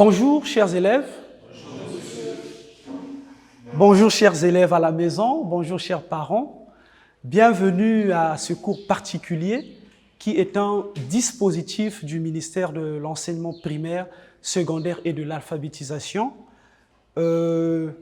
Bonjour chers élèves. Bonjour chers élèves à la maison, bonjour chers parents. Bienvenue à ce cours particulier qui est un dispositif du ministère de l'enseignement primaire, secondaire et de l'alphabétisation. Une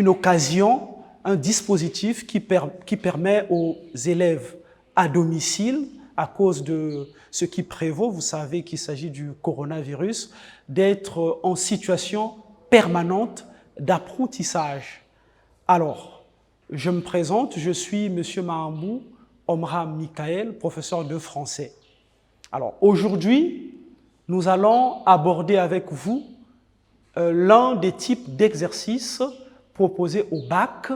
occasion, un dispositif qui permet aux élèves à domicile, à cause de ce qui prévaut, vous savez qu'il s'agit du coronavirus, d'être en situation permanente d'apprentissage. Alors, je me présente, je suis M. Mahamou Omra Mikael, professeur de français. Alors, aujourd'hui, nous allons aborder avec vous l'un des types d'exercices proposés au bac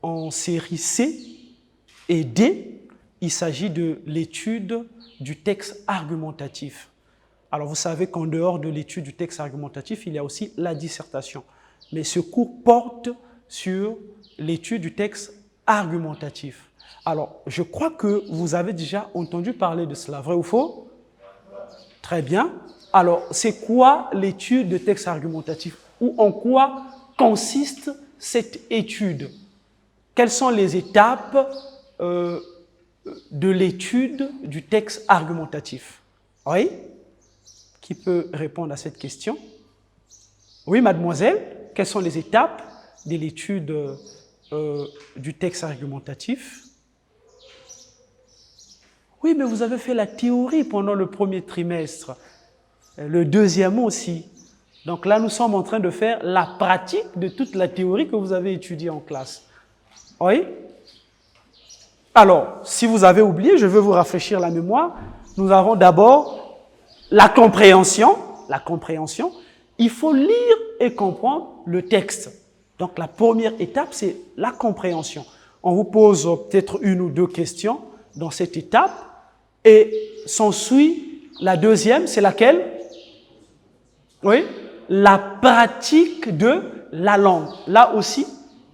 en série C et D. Il s'agit de l'étude du texte argumentatif. Alors, vous savez qu'en dehors de l'étude du texte argumentatif, il y a aussi la dissertation. Mais ce cours porte sur l'étude du texte argumentatif. Alors, je crois que vous avez déjà entendu parler de cela, vrai ou faux? Très bien. Alors, c'est quoi l'étude de texte argumentatif? Ou en quoi consiste cette étude? Quelles sont les étapes de l'étude du texte argumentatif? Oui? Qui peut répondre à cette question? Oui, mademoiselle, quelles sont les étapes de l'étude du texte argumentatif? Oui, mais vous avez fait la théorie pendant le premier trimestre, le deuxième aussi. Donc là, nous sommes en train de faire la pratique de toute la théorie que vous avez étudiée en classe. Oui? Alors, si vous avez oublié, je veux vous rafraîchir la mémoire. Nous avons d'abord la compréhension. La compréhension, il faut lire et comprendre le texte. Donc, la première étape, c'est la compréhension. On vous pose peut-être une ou deux questions dans cette étape et s'ensuit la deuxième, c'est laquelle? Oui, la pratique de la langue. Là aussi,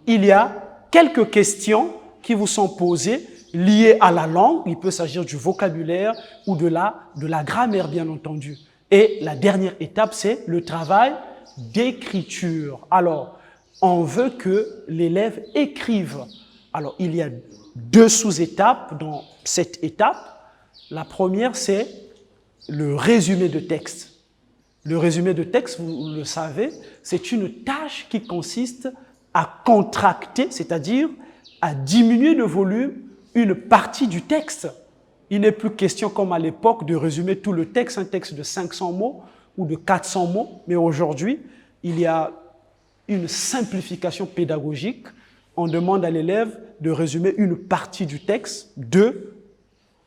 il y a quelques questions qui vous sont posées liées à la langue. Il peut s'agir du vocabulaire ou de la grammaire, bien entendu. Et la dernière étape, c'est le travail d'écriture. Alors, on veut que l'élève écrive. Alors, il y a deux sous-étapes dans cette étape. La première, c'est le résumé de texte. Le résumé de texte, vous le savez, c'est une tâche qui consiste à contracter, c'est-à-dire à diminuer de volume une partie du texte. Il n'est plus question, comme à l'époque, de résumer tout le texte, un texte de 500 mots ou de 400 mots, mais aujourd'hui, il y a une simplification pédagogique. On demande à l'élève de résumer une partie du texte, deux,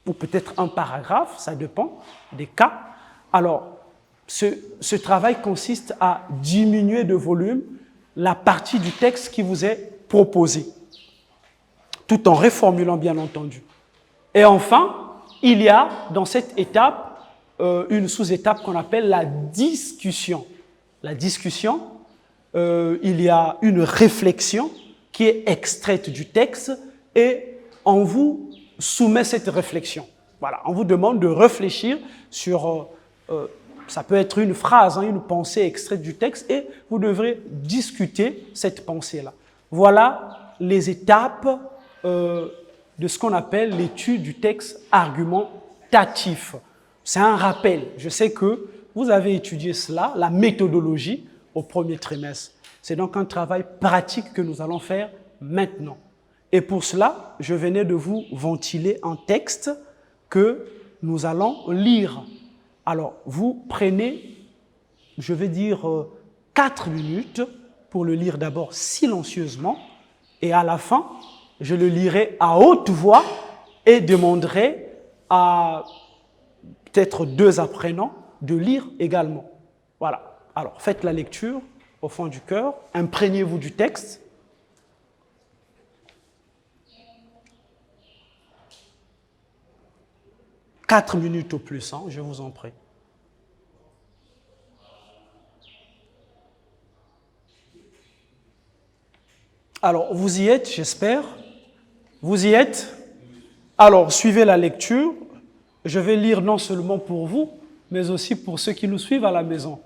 ou peut-être un paragraphe, ça dépend des cas. Alors, ce travail consiste à diminuer de volume la partie du texte qui vous est proposée, tout en reformulant, bien entendu. Et enfin, il y a dans cette étape une sous-étape qu'on appelle la discussion. La discussion, il y a une réflexion qui est extraite du texte et on vous soumet cette réflexion. Voilà, on vous demande de réfléchir sur, ça peut être une phrase, une pensée extraite du texte et vous devrez discuter cette pensée-là. Voilà les étapes de ce qu'on appelle l'étude du texte argumentatif. C'est un rappel. Je sais que vous avez étudié cela, la méthodologie, au premier trimestre. C'est donc un travail pratique que nous allons faire maintenant. Et pour cela, je venais de vous ventiler un texte que nous allons lire. Alors, vous prenez, je vais dire, 4 minutes pour le lire d'abord silencieusement et à la fin, je le lirai à haute voix et demanderai à peut-être 2 apprenants de lire également. Voilà. Alors, faites la lecture au fond du cœur, imprégnez-vous du texte. « 4 minutes au plus, hein, je vous en prie. Alors, vous y êtes, j'espère. Vous y êtes? Alors, suivez la lecture. Je vais lire non seulement pour vous, mais aussi pour ceux qui nous suivent à la maison.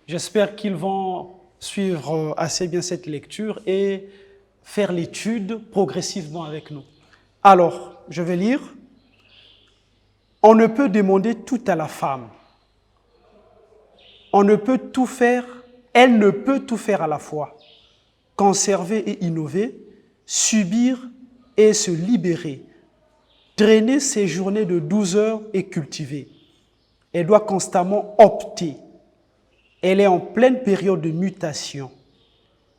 J'espère qu'ils vont suivre assez bien cette lecture et faire l'étude progressivement avec nous. Alors, je vais lire. On ne peut demander tout à la femme. On ne peut tout faire, elle ne peut tout faire à la fois. Conserver et innover, subir et se libérer, traîner ses journées de 12 heures et cultiver. Elle doit constamment opter. Elle est en pleine période de mutation.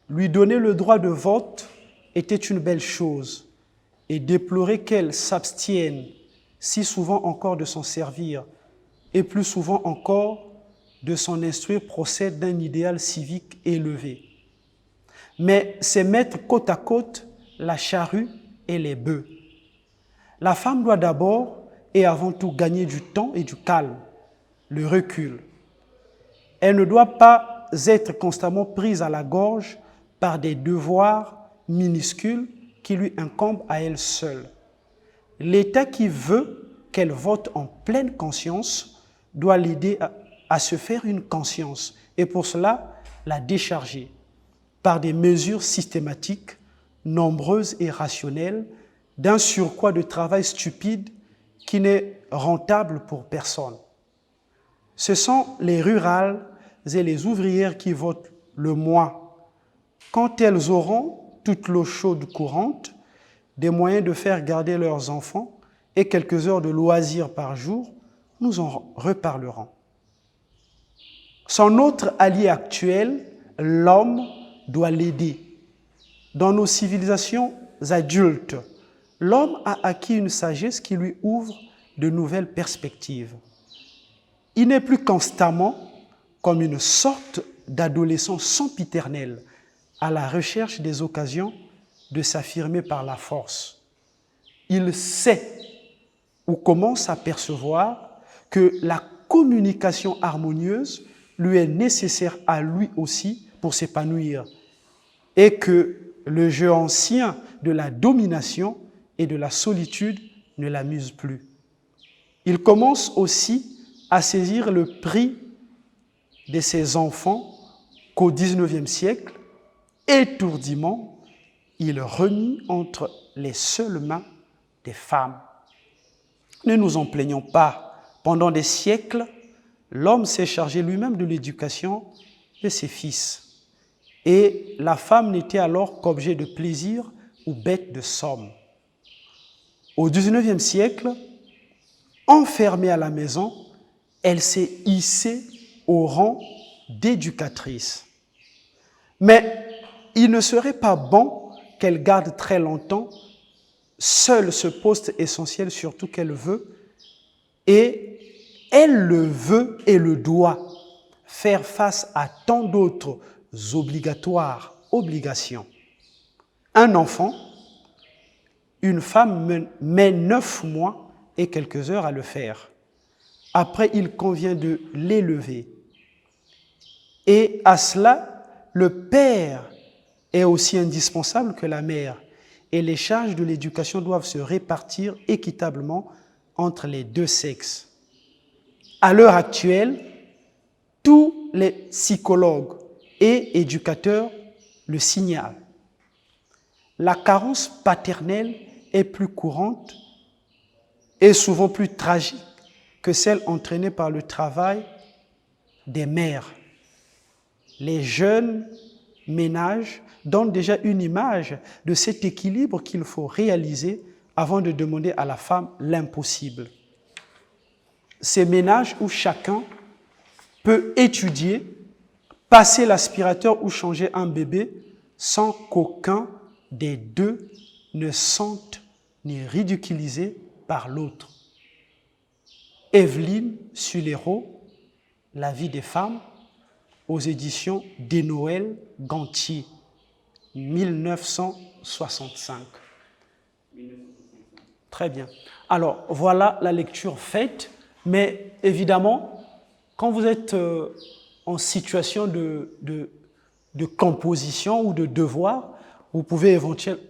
Lui donner le droit de vote était une belle chose et déplorer qu'elle s'abstienne si souvent encore de s'en servir et plus souvent encore de s'en instruire procède d'un idéal civique élevé. Mais c'est mettre côte à côte la charrue et les bœufs. La femme doit d'abord et avant tout gagner du temps et du calme, le recul. Elle ne doit pas être constamment prise à la gorge par des devoirs minuscules qui lui incombent à elle seule. L'État qui veut qu'elle vote en pleine conscience doit l'aider à se faire une conscience et pour cela la décharger par des mesures systématiques, nombreuses et rationnelles, d'un surcroît de travail stupide qui n'est rentable pour personne. Ce sont les rurales et les ouvrières qui votent le moins. Quand elles auront toute l'eau chaude courante, des moyens de faire garder leurs enfants et quelques heures de loisirs par jour, nous en reparlerons. Son autre allié actuel, l'homme, doit l'aider. Dans nos civilisations adultes, l'homme a acquis une sagesse qui lui ouvre de nouvelles perspectives. Il n'est plus constamment comme une sorte d'adolescent sempiternel à la recherche des occasions de s'affirmer par la force. Il sait ou commence à percevoir que la communication harmonieuse lui est nécessaire à lui aussi pour s'épanouir et que le jeu ancien de la domination et de la solitude ne l'amuse plus. Il commence aussi à saisir le prix de ses enfants qu'au XIXe siècle, étourdiment, il remit entre les seules mains des femmes. Ne nous en plaignons pas. Pendant des siècles, l'homme s'est chargé lui-même de l'éducation de ses fils. Et la femme n'était alors qu'objet de plaisir ou bête de somme. Au XIXe siècle, enfermée à la maison, elle s'est hissée au rang d'éducatrice. Mais il ne serait pas bon qu'elle garde très longtemps seule ce poste essentiel, surtout qu'elle veut, et elle le veut et le doit faire face à tant d'autres obligations. Un enfant, une femme met 9 mois et quelques heures à le faire. Après, il convient de l'élever. Et à cela, le père est aussi indispensable que la mère. Et les charges de l'éducation doivent se répartir équitablement entre les deux sexes. À l'heure actuelle, tous les psychologues et éducateurs le signalent. La carence paternelle est plus courante et souvent plus tragique que celle entraînée par le travail des mères. Les jeunes ménages donnent déjà une image de cet équilibre qu'il faut réaliser avant de demander à la femme l'impossible. Ces ménages où chacun peut étudier, passer l'aspirateur ou changer un bébé sans qu'aucun des deux ne sente ni ridiculisé par l'autre. Evelyne Sulero, La vie des femmes, aux éditions Des Noël Gantier, 1965. Très bien. Alors, voilà la lecture faite, mais évidemment, quand vous êtes en situation de composition ou de devoir, vous pouvez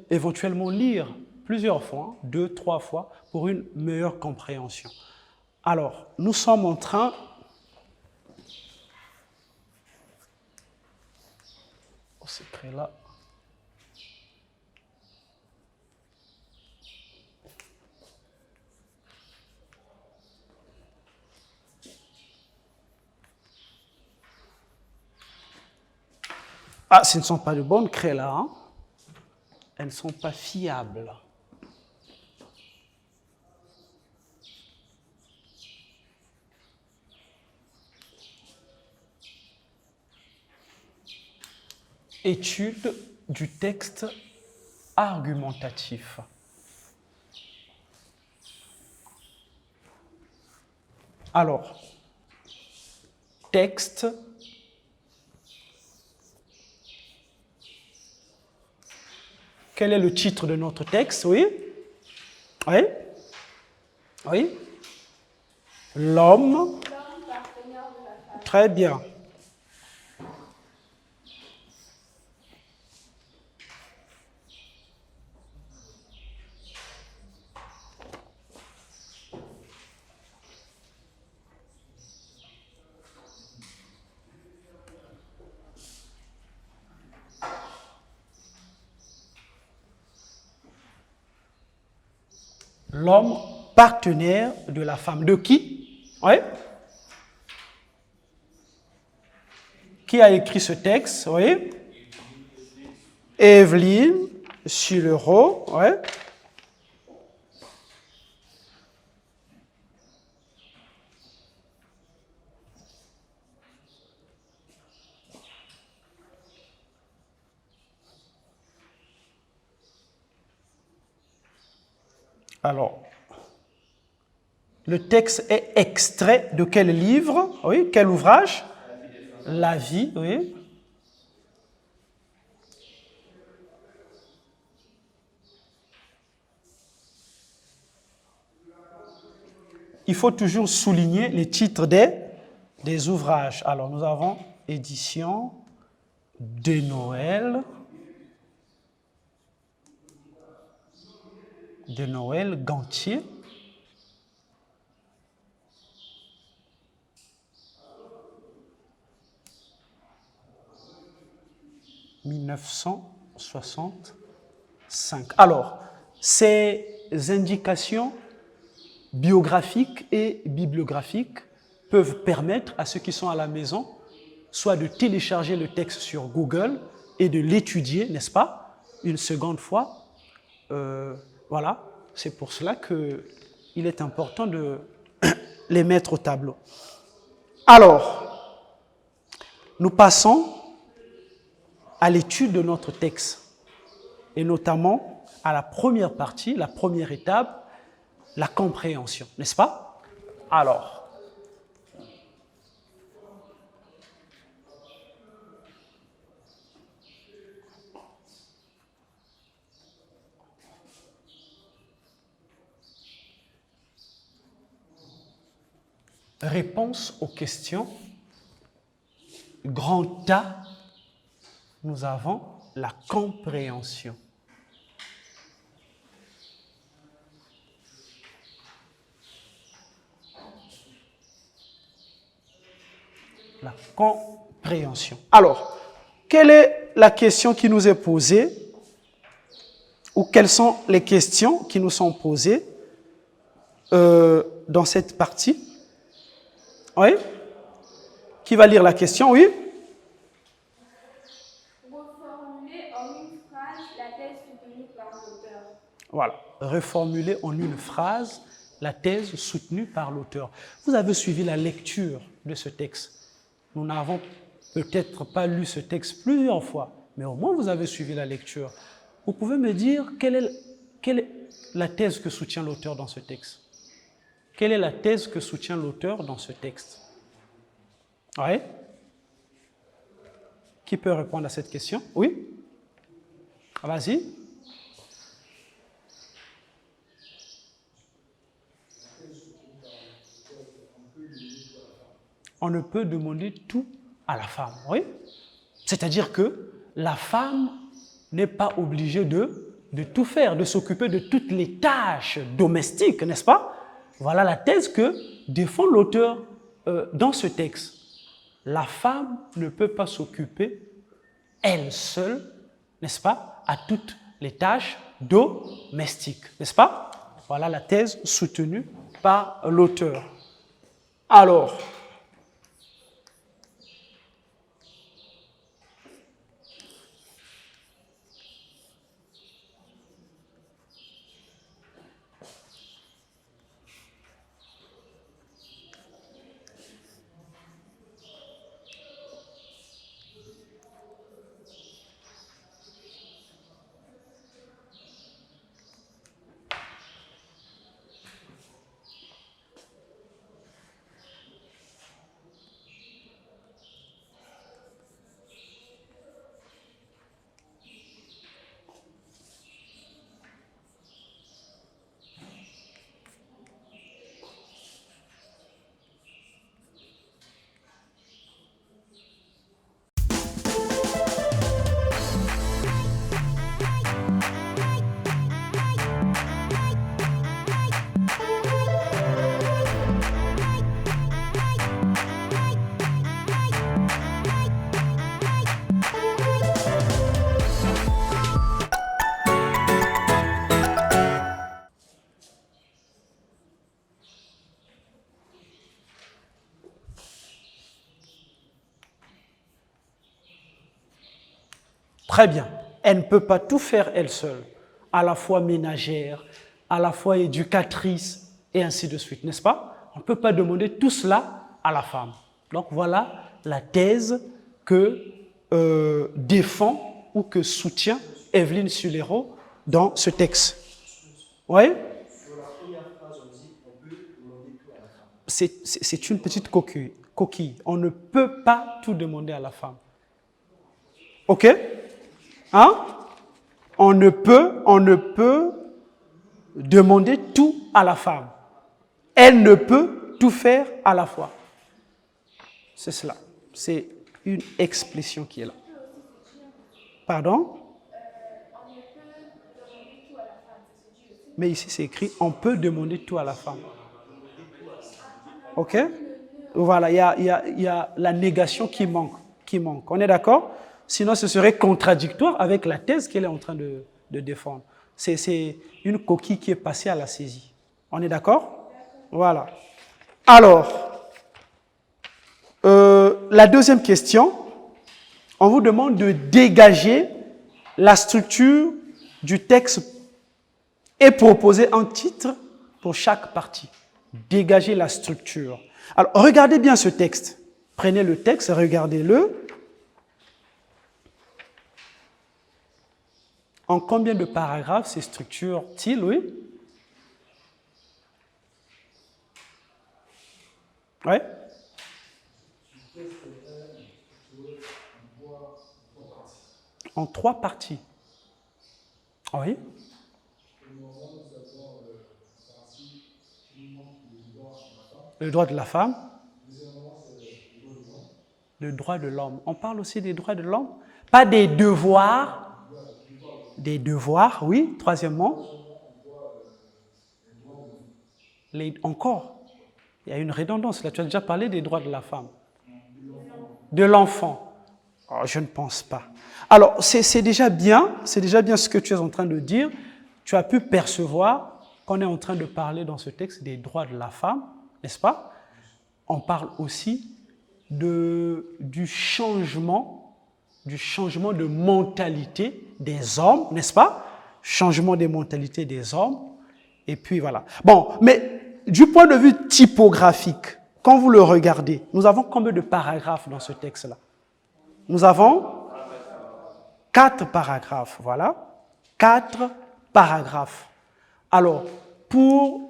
éventuellement lire plusieurs fois, 2, 3 fois, pour une meilleure compréhension. Alors, nous sommes en train secret là. Ah, ce ne sont pas de bonnes craies là. Hein. Elles ne sont pas fiables. Étude du texte argumentatif. Alors, texte quel est le titre de notre texte? Oui? Oui? Oui? L'homme. Très bien. L'homme partenaire de la femme. De qui? Oui? Qui a écrit ce texte? Oui? Evelyne Sulero. Oui? Alors, le texte est extrait de quel livre? Oui, quel ouvrage? La vie, oui. Il faut toujours souligner les titres des ouvrages. Alors, nous avons édition de Noël Gantier. « 1965. Alors, ces indications biographiques et bibliographiques peuvent permettre à ceux qui sont à la maison soit de télécharger le texte sur Google et de l'étudier, n'est-ce pas, une seconde fois. Voilà, c'est pour cela qu'il est important de les mettre au tableau. Alors, nous passons à l'étude de notre texte, et notamment à la première partie, la première étape, la compréhension, n'est-ce pas? Alors, réponse aux questions. Grand A, nous avons la compréhension. La compréhension. Alors, quelle est la question qui nous est posée ou quelles sont les questions qui nous sont posées dans cette partie? Oui? Qui va lire la question? Oui? Reformuler en une phrase la thèse soutenue par l'auteur. Voilà. Reformuler en une phrase la thèse soutenue par l'auteur. Vous avez suivi la lecture de ce texte. Nous n'avons peut-être pas lu ce texte plusieurs fois, mais au moins vous avez suivi la lecture. Vous pouvez me dire quelle est la thèse que soutient l'auteur dans ce texte? Quelle est la thèse que soutient l'auteur dans ce texte? Oui? Qui peut répondre à cette question? Oui? Vas-y. On ne peut demander tout à la femme, oui? C'est-à-dire que la femme n'est pas obligée de tout faire, de s'occuper de toutes les tâches domestiques, n'est-ce pas? Voilà la thèse que défend l'auteur dans ce texte. La femme ne peut pas s'occuper elle seule, n'est-ce pas, à toutes les tâches domestiques, n'est-ce pas? Voilà la thèse soutenue par l'auteur. Alors, très bien. Elle ne peut pas tout faire elle seule, à la fois ménagère, à la fois éducatrice, et ainsi de suite, n'est-ce pas? On ne peut pas demander tout cela à la femme. Donc voilà la thèse que défend ou que soutient Evelyne Sulero dans ce texte. Oui? C'est une petite coquille. On ne peut pas tout demander à la femme. OK? Hein? On ne peut demander tout à la femme. Elle ne peut tout faire à la fois. C'est cela. C'est une expression qui est là. Pardon? Mais ici, c'est écrit « on peut demander tout à la femme ». OK? Voilà, il y a la négation qui manque. On est d'accord? Sinon, ce serait contradictoire avec la thèse qu'elle est en train de défendre. C'est une coquille qui est passée à la saisie. On est d'accord? Voilà. Alors, la deuxième question, on vous demande de dégager la structure du texte et proposer un titre pour chaque partie. Dégager la structure. Alors, regardez bien ce texte. Prenez le texte, regardez-le. En combien de paragraphes se structure-t-il, oui? Oui? En 3 parties. Oui? Le droit de la femme. Le droit de l'homme. On parle aussi des droits de l'homme. Pas des devoirs. Des devoirs, oui. Troisièmement. Encore. Il y a une redondance. Là, tu as déjà parlé des droits de la femme. De l'enfant. Oh, je ne pense pas. Alors, c'est déjà bien ce que tu es en train de dire. Tu as pu percevoir qu'on est en train de parler dans ce texte des droits de la femme, n'est-ce pas? On parle aussi du changement de mentalité des hommes, n'est-ce pas? Changement des mentalités des hommes. Et puis voilà. Bon, mais du point de vue typographique, quand vous le regardez, nous avons combien de paragraphes dans ce texte-là? Nous avons 4 paragraphes, voilà. 4 paragraphes. Alors, pour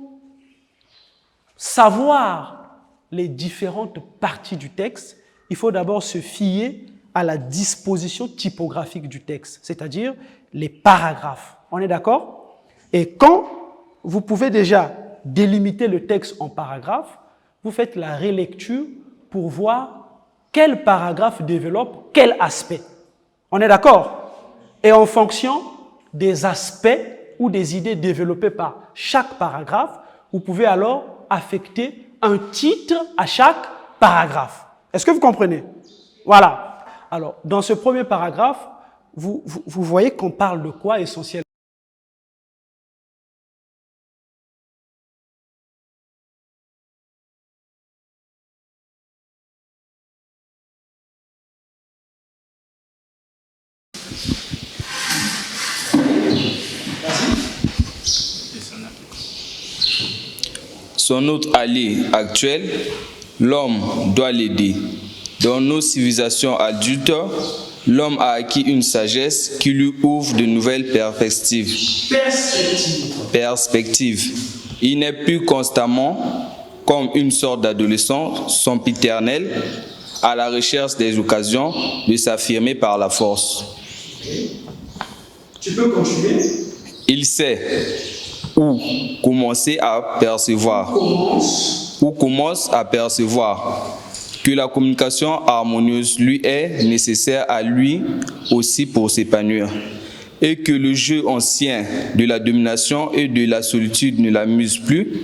savoir les différentes parties du texte, il faut d'abord se fier à la disposition typographique du texte, c'est-à-dire les paragraphes. On est d'accord? Et quand vous pouvez déjà délimiter le texte en paragraphes, vous faites la relecture pour voir quel paragraphe développe quel aspect. On est d'accord? Et en fonction des aspects ou des idées développées par chaque paragraphe, vous pouvez alors affecter un titre à chaque paragraphe. Est-ce que vous comprenez? Voilà. Alors, dans ce premier paragraphe, vous voyez qu'on parle de quoi essentiellement? Son autre allié actuel, l'homme doit l'aider. Dans nos civilisations adultes, l'homme a acquis une sagesse qui lui ouvre de nouvelles perspectives. Il n'est plus constamment, comme une sorte d'adolescent sempiternel, à la recherche des occasions de s'affirmer par la force. Tu peux continuer. Il sait où commence à percevoir que la communication harmonieuse lui est nécessaire à lui aussi pour s'épanouir et que le jeu ancien de la domination et de la solitude ne l'amuse plus.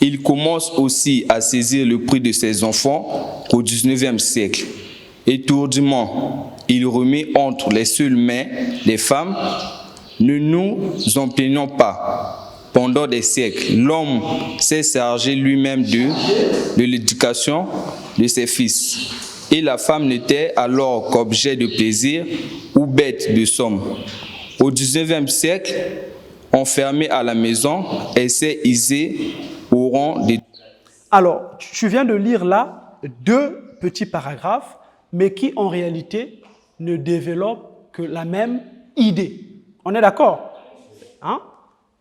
Il commence aussi à saisir le prix de ses enfants au XIXe siècle. Étourdiment, il remet entre les seules mains des femmes. Ne nous en plaignons pas. Pendant des siècles, l'homme s'est chargé lui-même de l'éducation de ses fils. Et la femme n'était alors qu'objet de plaisir ou bête de somme. Au XIXe siècle, enfermée à la maison, elle s'est hisée au rang des... Alors, tu viens de lire là 2 petits paragraphes, mais qui en réalité ne développent que la même idée. On est d'accord? Hein?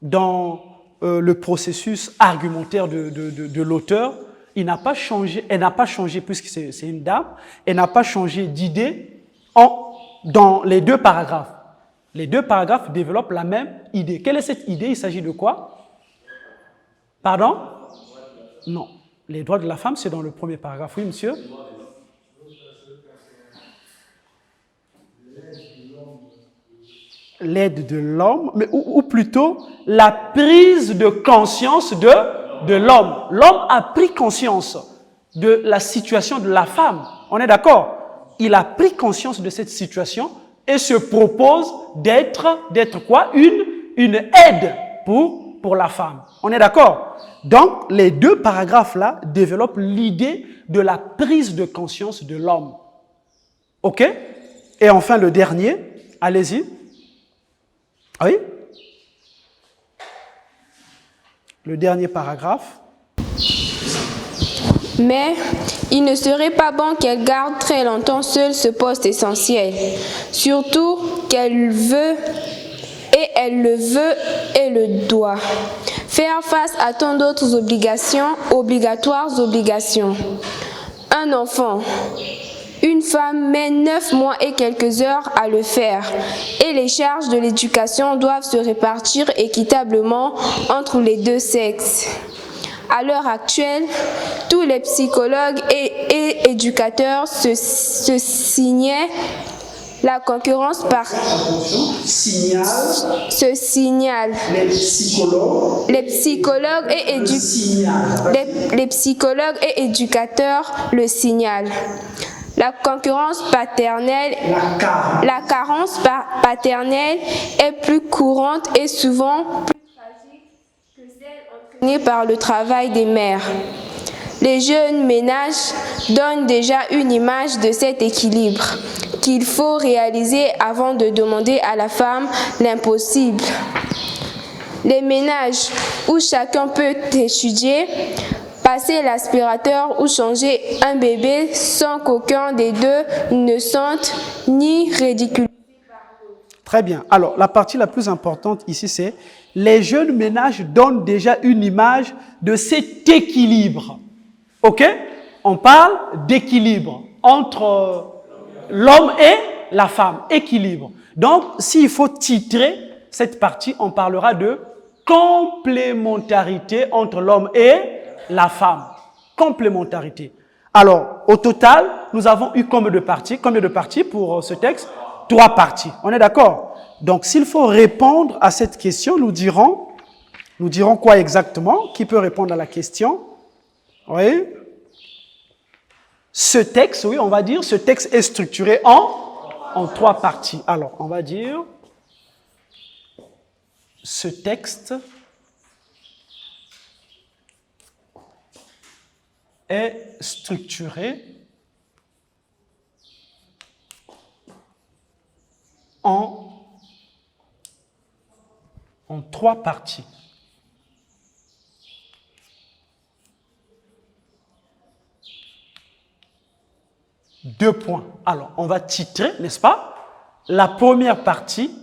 Dans le processus argumentaire de l'auteur, elle n'a pas changé puisque c'est une dame, elle n'a pas changé d'idée dans les 2 paragraphes. Les 2 paragraphes développent la même idée. Quelle est cette idée? Il s'agit de quoi? Pardon? Non. Les droits de la femme, c'est dans le premier paragraphe. Oui, monsieur? L'aide de l'homme, mais ou plutôt la prise de conscience de l'homme. L'homme a pris conscience de la situation de la femme. On est d'accord? Il a pris conscience de cette situation et se propose d'être quoi? Une aide pour la femme. On est d'accord? Donc, les 2 paragraphes-là développent l'idée de la prise de conscience de l'homme. OK? Et enfin, le dernier, allez-y. Oui? Le dernier paragraphe. Mais il ne serait pas bon qu'elle garde très longtemps seule ce poste essentiel, surtout qu'elle veut et elle le veut et le doit. Faire face à tant d'autres obligatoires obligations. Un enfant. Une femme met 9 mois et quelques heures à le faire et les charges de l'éducation doivent se répartir équitablement entre les 2 sexes. À l'heure actuelle, tous les psychologues et éducateurs se signalent la concurrence par les psychologues et éducateurs le signalent. La concurrence paternelle, la carence paternelle est plus courante et souvent plus tragique que celle entraînée par le travail des mères. Les jeunes ménages donnent déjà une image de cet équilibre qu'il faut réaliser avant de demander à la femme l'impossible. Les ménages où chacun peut étudier, passer l'aspirateur ou changer un bébé sans qu'aucun des 2 ne sente ni ridicule. Très bien. Alors, la partie la plus importante ici, c'est les jeunes ménages donnent déjà une image de cet équilibre. OK? On parle d'équilibre entre l'homme et la femme. Équilibre. Donc, s'il faut titrer cette partie, on parlera de complémentarité entre l'homme et la femme. Complémentarité. Alors, au total, nous avons eu combien de parties pour ce texte? 3 parties. On est d'accord? Donc, s'il faut répondre à cette question, nous dirons quoi exactement? Qui peut répondre à la question? Oui? Ce texte, oui, on va dire, ce texte est structuré en trois parties. Alors, on va dire, ce texte est structuré en trois parties. Deux points. Alors, on va titrer, n'est-ce pas? La première partie,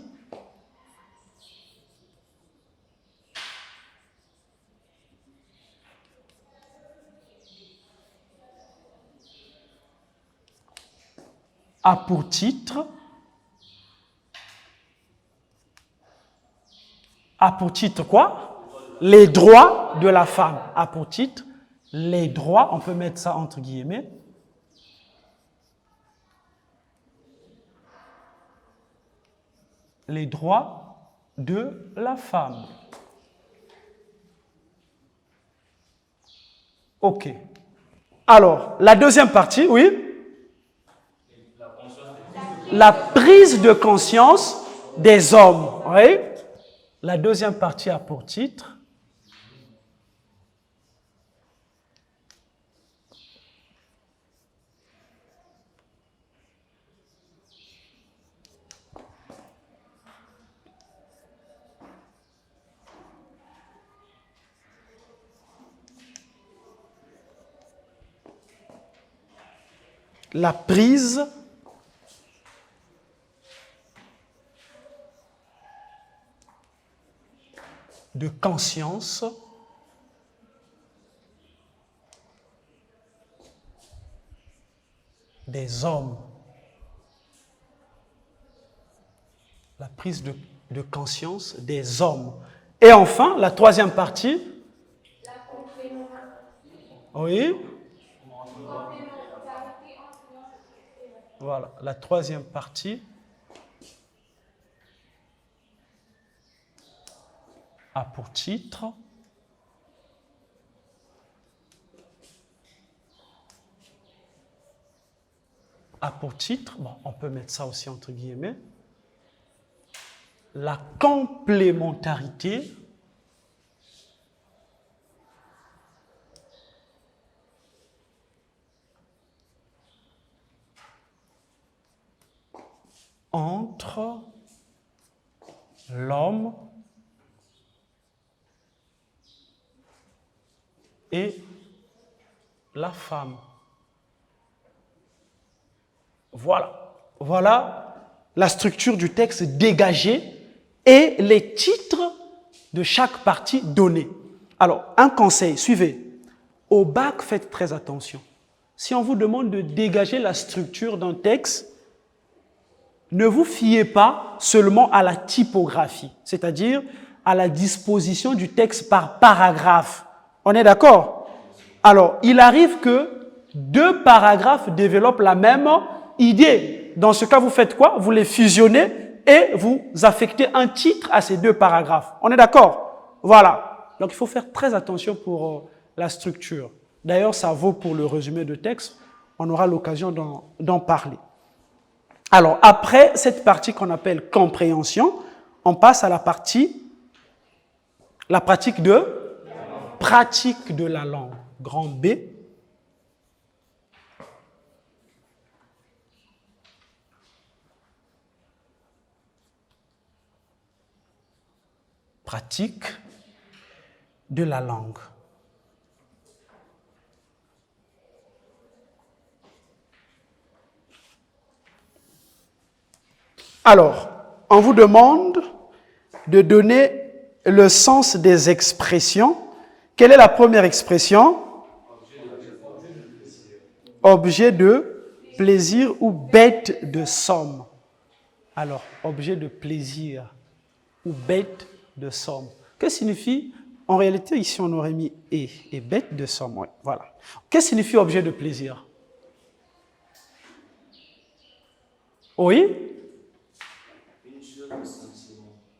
a pour titre quoi? Les droits de la femme. A pour titre les droits, on peut mettre ça entre guillemets. Les droits de la femme. Ok. Alors, la deuxième partie, oui? La prise de conscience des hommes. Oui? La deuxième partie a pour titre la prise de conscience des hommes. La prise de conscience des hommes. Et enfin, la troisième partie. Oui. Voilà, la troisième partie a pour titre bon, on peut mettre ça aussi entre guillemets, la complémentarité entre l'homme et la femme. Voilà la structure du texte dégagée et les titres de chaque partie donnée. Alors, un conseil, suivez. Au bac, faites très attention. Si on vous demande de dégager la structure d'un texte, ne vous fiez pas seulement à la typographie, c'est-à-dire à la disposition du texte par paragraphe. On est d'accord? Alors, il arrive que deux paragraphes développent la même idée. Dans ce cas, vous faites quoi? Vous les fusionnez et vous affectez un titre à ces deux paragraphes. On est d'accord? Voilà. Donc, il faut faire très attention pour la structure. D'ailleurs, ça vaut pour le résumé de texte. On aura l'occasion d'en parler. Alors, après cette partie qu'on appelle compréhension, on passe à la pratique de la langue. Grand B. Pratique de la langue. Alors, on vous demande de donner le sens des expressions. Quelle est la première expression? Objet de plaisir ou bête de somme. Alors, objet de plaisir ou bête de somme. Que signifie, en réalité, ici on aurait mis et bête de somme, ouais, voilà. Que signifie objet de plaisir? Oui?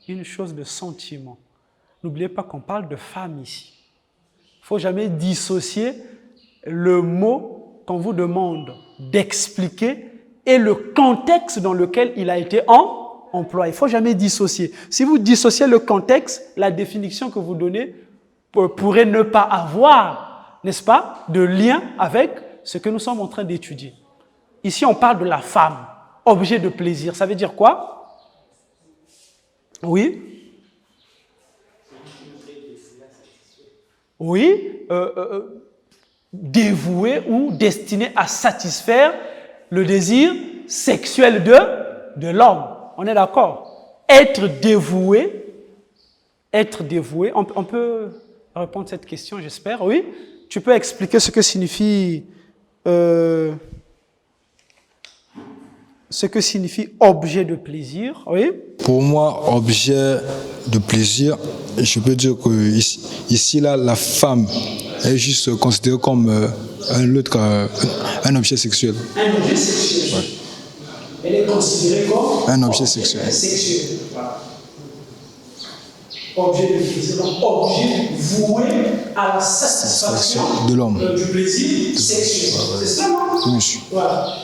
Une chose de sentiment. N'oubliez pas qu'on parle de femme ici. Il ne faut jamais dissocier le mot qu'on vous demande d'expliquer et le contexte dans lequel il a été employé. Il ne faut jamais dissocier. Si vous dissociez le contexte, la définition que vous donnez pourrait ne pas avoir, n'est-ce pas, de lien avec ce que nous sommes en train d'étudier. Ici, on parle de la femme, objet de plaisir. Ça veut dire quoi? Oui? Oui, dévoué ou destiné à satisfaire le désir sexuel de l'homme. On est d'accord? Être dévoué, on peut répondre à cette question, j'espère, oui? Tu peux expliquer ce que signifie objet de plaisir, oui? Pour moi, objet de plaisir, je peux dire que ici là, la femme est juste considérée comme un objet sexuel. Un objet sexuel. Ouais. Elle est considérée comme un objet sexuel. Voilà. Objet de plaisir, donc objet voué à la satisfaction de l'homme. Du plaisir sexuel. Ouais. C'est ça, non? Oui, monsieur. Voilà.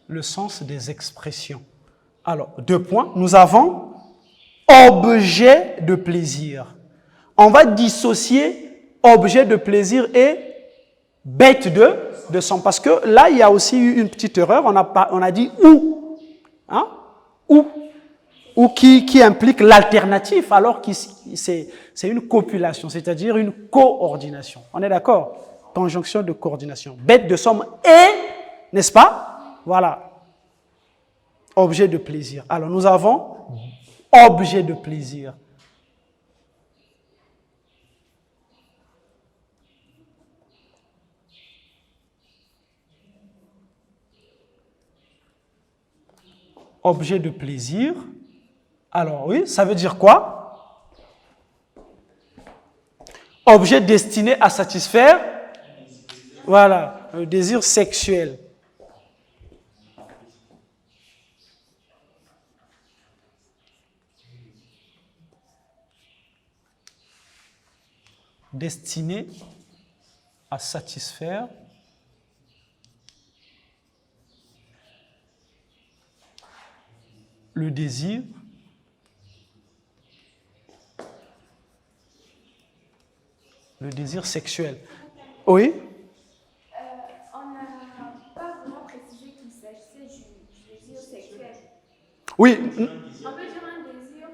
Le sens des expressions. Alors, 2 points. Nous avons objet de plaisir. On va dissocier objet de plaisir et bête de sang. Parce que là, il y a aussi eu une petite erreur. On a dit ou. Hein? Ou qui implique l'alternatif, alors que c'est une copulation, c'est-à-dire une coordination. On est d'accord? Conjonction de coordination. Bête de somme et, n'est-ce pas? Voilà. Objet de plaisir. Alors, nous avons objet de plaisir. Objet de plaisir. Alors, oui, ça veut dire quoi? Objet destiné à satisfaire, voilà, le désir sexuel. Destiné à satisfaire le désir sexuel. Oui? On n'a pas vraiment précisé qu'il s'agissait du désir sexuel. Oui. On peut dire un désir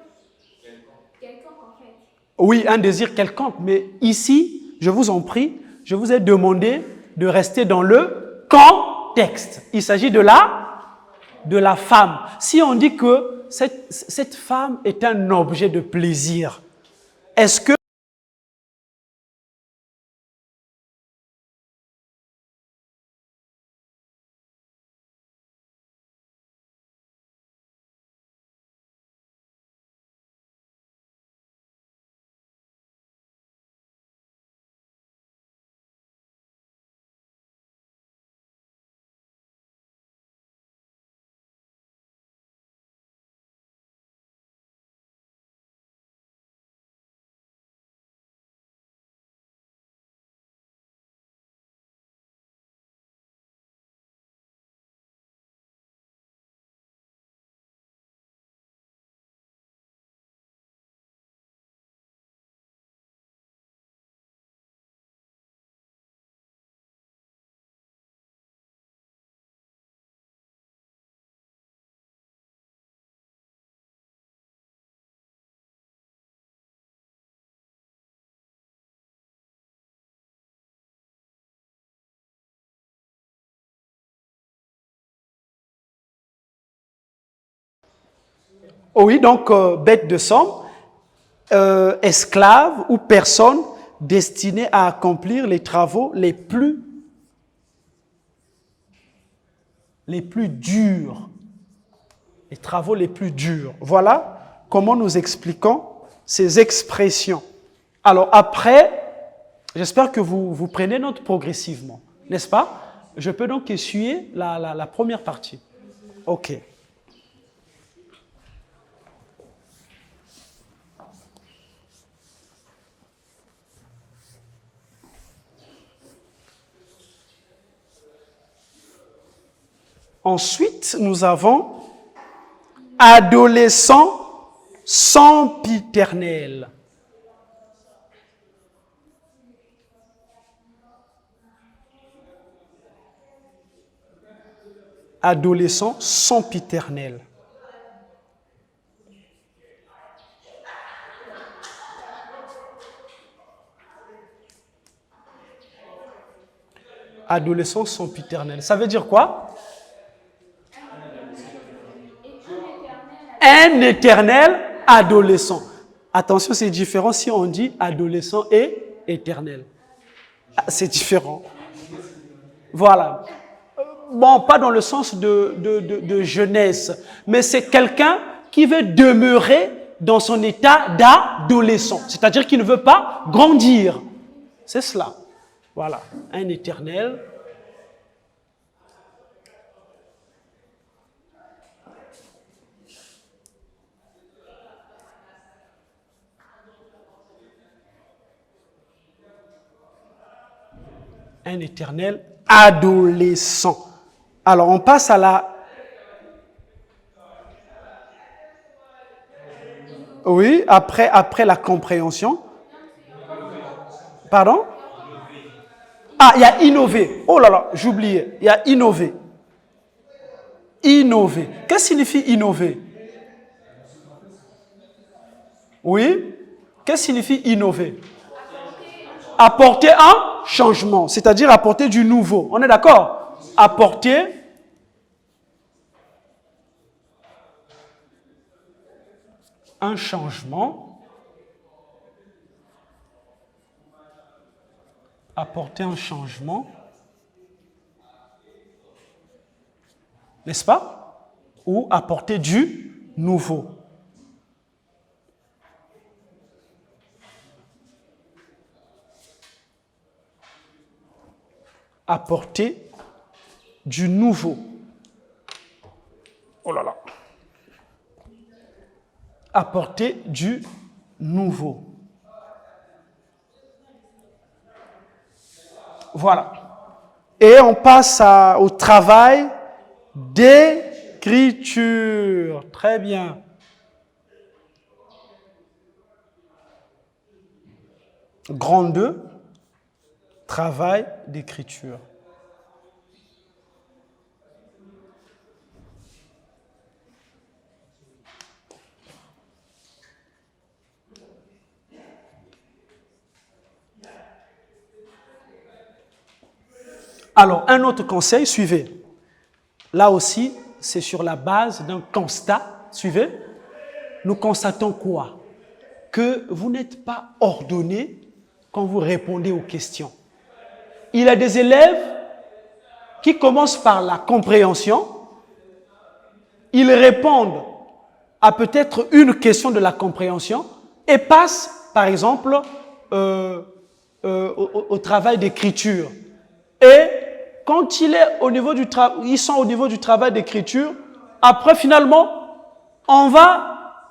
quelconque en fait. Oui, un désir quelconque, mais ici, je vous en prie, je vous ai demandé de rester dans le contexte. Il s'agit de la femme. Si on dit que cette femme est un objet de plaisir, est-ce que Oh oui, donc bête de somme, esclave ou personne destinée à accomplir les travaux les plus durs. Les travaux les plus durs. Voilà comment nous expliquons ces expressions. Alors après, j'espère que vous prenez note progressivement, n'est-ce pas? Je peux donc essuyer la première partie. OK. Ensuite, nous avons adolescent sempiternel. Adolescent sempiternel. Adolescent sempiternel. Ça veut dire quoi? Un éternel adolescent. Attention, c'est différent si on dit adolescent et éternel. C'est différent. Voilà. Bon, pas dans le sens de jeunesse, mais c'est quelqu'un qui veut demeurer dans son état d'adolescent. C'est-à-dire qu'il ne veut pas grandir. C'est cela. Voilà. Un éternel. Un éternel adolescent. Alors, on passe à la... Oui, après la compréhension. Pardon? Ah, il y a innover. Oh là là, j'oubliais. Il y a innover. Innover. Qu'est-ce que signifie innover? Oui? Qu'est-ce que signifie innover? Apporter un changement, c'est-à-dire apporter du nouveau. On est d'accord? Apporter un changement. Apporter un changement. N'est-ce pas? Ou apporter du nouveau. Apporter du nouveau. Oh là là. Apporter du nouveau. Voilà. Et on passe au travail d'écriture. Très bien. Grand 2. Travail d'écriture. Alors, un autre conseil, suivez. Là aussi, c'est sur la base d'un constat. Suivez. Nous constatons quoi? Que vous n'êtes pas ordonné quand vous répondez aux questions. Il y a des élèves qui commencent par la compréhension. Ils répondent à peut-être une question de la compréhension et passent, par exemple, au travail d'écriture. Et quand ils sont au niveau du travail d'écriture, après, finalement, on va,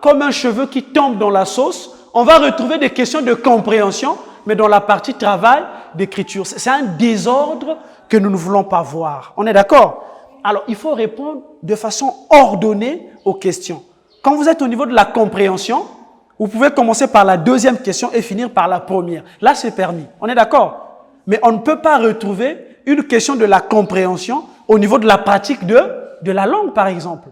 comme un cheveu qui tombe dans la sauce, on va retrouver des questions de compréhension, mais dans la partie travail d'écriture. C'est un désordre que nous ne voulons pas voir. On est d'accord? Alors, il faut répondre de façon ordonnée aux questions. Quand vous êtes au niveau de la compréhension, vous pouvez commencer par la deuxième question et finir par la première. Là, c'est permis. On est d'accord? Mais on ne peut pas retrouver une question de la compréhension au niveau de la pratique de la langue, par exemple.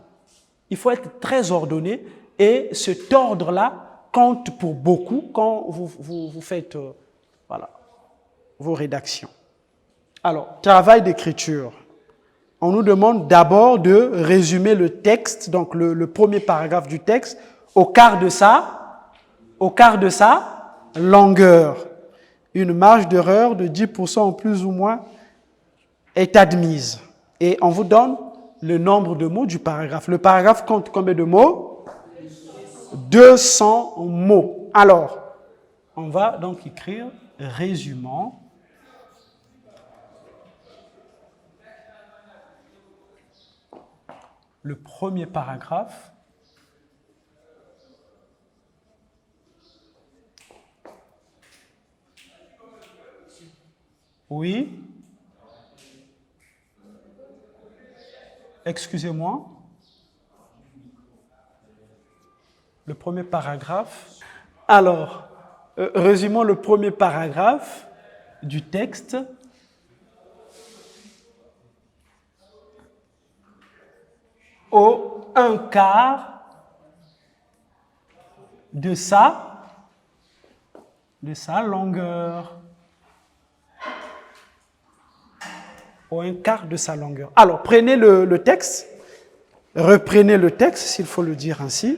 Il faut être très ordonné et cet ordre-là compte pour beaucoup quand vous faites vos rédactions. Alors, travail d'écriture. on nous demande d'abord de résumer le texte, donc le premier paragraphe du texte, au quart de sa longueur. Une marge d'erreur de 10% en plus ou moins est admise. Et on vous donne le nombre de mots du paragraphe. Le paragraphe compte combien de mots? 200 mots. Alors, on va donc écrire résumant. Le premier paragraphe. Oui. Excusez-moi. Le premier paragraphe. Alors, résumons le premier paragraphe du texte. Au un quart de sa longueur. Au un quart de sa longueur. Alors, prenez le texte, reprenez le texte, s'il faut le dire ainsi.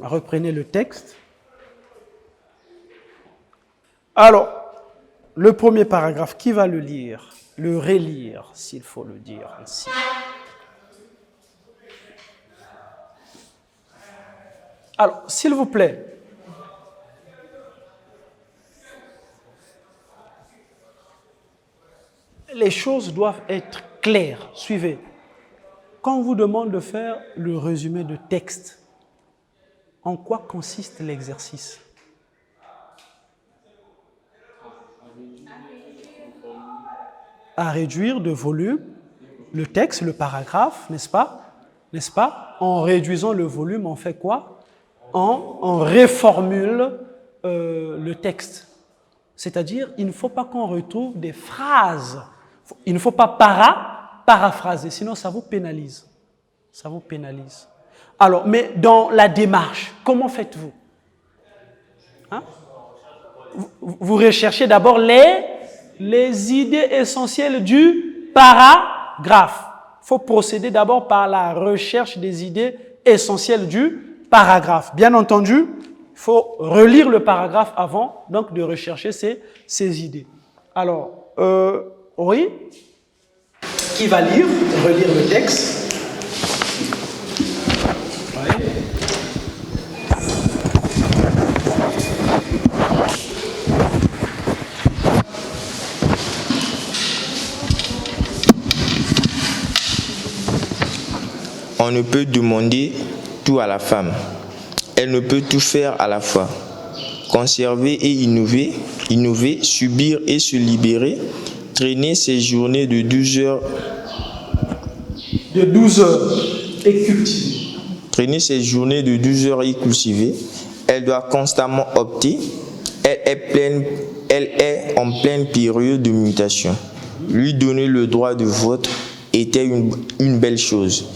Reprenez le texte. Alors, le premier paragraphe, qui va le lire? Le relire, s'il faut le dire ainsi. Alors, s'il vous plaît, les choses doivent être claires. Suivez. Quand on vous demande de faire le résumé de texte, en quoi consiste l'exercice? À réduire de volume le texte, le paragraphe, n'est-ce pas? N'est-ce pas? En réduisant le volume, on fait quoi? On reformule le texte. C'est-à-dire, il ne faut pas qu'on retrouve des phrases. Il ne faut pas paraphraser, sinon ça vous pénalise. Ça vous pénalise. Alors, mais dans la démarche, comment faites-vous? Hein? Vous recherchez d'abord les idées essentielles du paragraphe. Il faut procéder d'abord par la recherche des idées essentielles du paragraphe. Bien entendu, il faut relire le paragraphe avant donc de rechercher ces idées. Alors, oui, qui va relire le texte? Oui. On ne peut demander tout à la femme. Elle ne peut tout faire à la fois. Conserver et innover, subir et se libérer, traîner ses journées de 12 heures. Et cultiver. Traîner ses journées de 12 heures et cultiver. Elle doit constamment opter. Elle est en pleine période de mutation. Lui donner le droit de vote était une belle chose.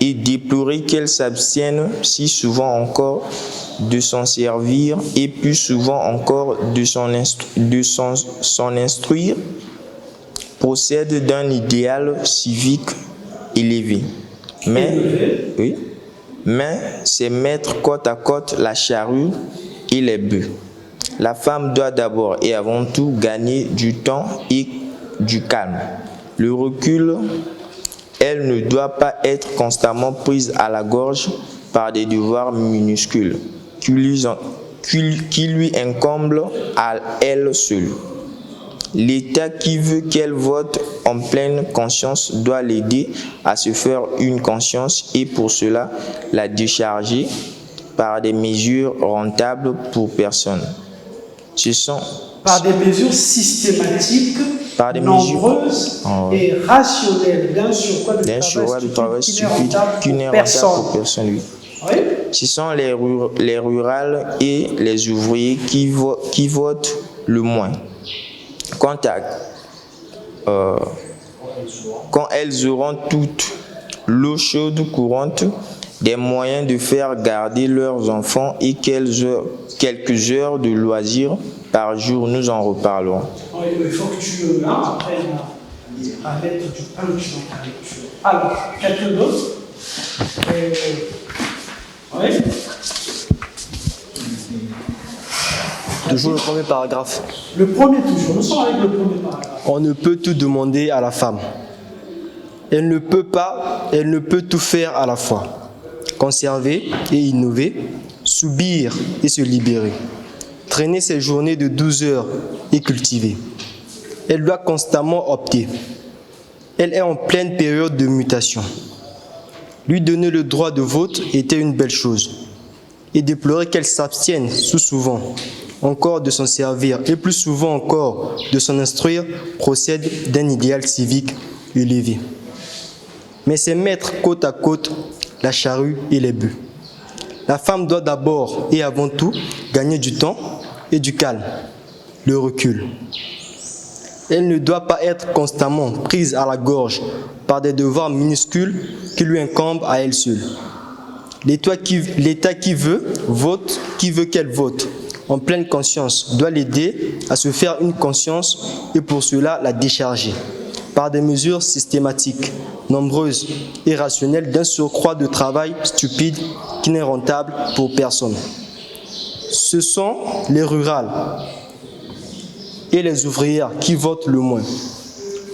Et déplorer qu'elle s'abstienne si souvent encore de s'en servir et plus souvent encore de s'en instruire, procède d'un idéal civique élevé. Mais c'est mettre côte à côte la charrue et les bœufs. La femme doit d'abord et avant tout gagner du temps et du calme. Le recul, elle ne doit pas être constamment prise à la gorge par des devoirs minuscules qui lui incombent à elle seule. L'État qui veut qu'elle vote en pleine conscience doit l'aider à se faire une conscience et pour cela la décharger par des mesures rentables pour personne. Ce sont par des mesures systématiques, nombreuses et rationnelles d'un surcroît de travail stupide qui n'est rentable pour personne. Oui. Ce sont les rurales et les ouvriers qui votent le moins. Quand elles auront toute l'eau chaude courante, des moyens de faire garder leurs enfants et quelques heures de loisirs par jour, nous en reparlerons. Il faut que tu apprennes à mettre du punch dans ta lecture. Alors, quelqu'un d'autre? Oui. Toujours le premier paragraphe. Le premier toujours, nous sommes avec le premier paragraphe. On ne peut tout demander à la femme. Elle ne peut tout faire à la fois. Conserver et innover, subir et se libérer. Traîner ses journées de 12 heures et cultiver. Elle doit constamment opter. Elle est en pleine période de mutation. Lui donner le droit de vote était une belle chose. Et déplorer qu'elle s'abstienne souvent encore de s'en servir et plus souvent encore de s'en instruire procède d'un idéal civique élevé. Mais c'est mettre côte à côte la charrue et les bœufs. La femme doit d'abord et avant tout gagner du temps et du calme, le recul. Elle ne doit pas être constamment prise à la gorge par des devoirs minuscules qui lui incombent à elle seule. L'État qui veut qu'elle vote en pleine conscience doit l'aider à se faire une conscience et pour cela la décharger par des mesures systématiques, nombreuses et rationnelles d'un surcroît de travail stupide qui n'est rentable pour personne. Ce sont les rurales et les ouvrières qui votent le moins.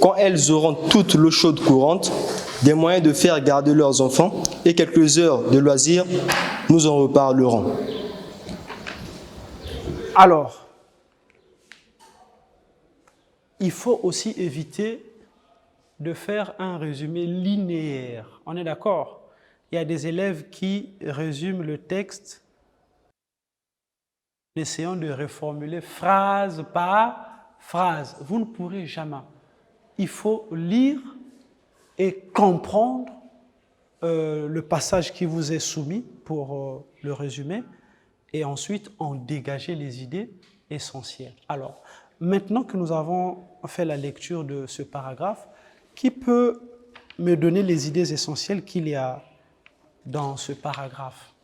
Quand elles auront toute l'eau chaude courante, des moyens de faire garder leurs enfants et quelques heures de loisirs, nous en reparlerons. Alors, il faut aussi éviter de faire un résumé linéaire. On est d'accord? Il y a des élèves qui résument le texte en essayant de reformuler phrase par phrase. Vous ne pourrez jamais. Il faut lire et comprendre le passage qui vous est soumis pour le résumer et ensuite en dégager les idées essentielles. Alors, maintenant que nous avons fait la lecture de ce paragraphe, qui peut me donner les idées essentielles qu'il y a dans ce paragraphe?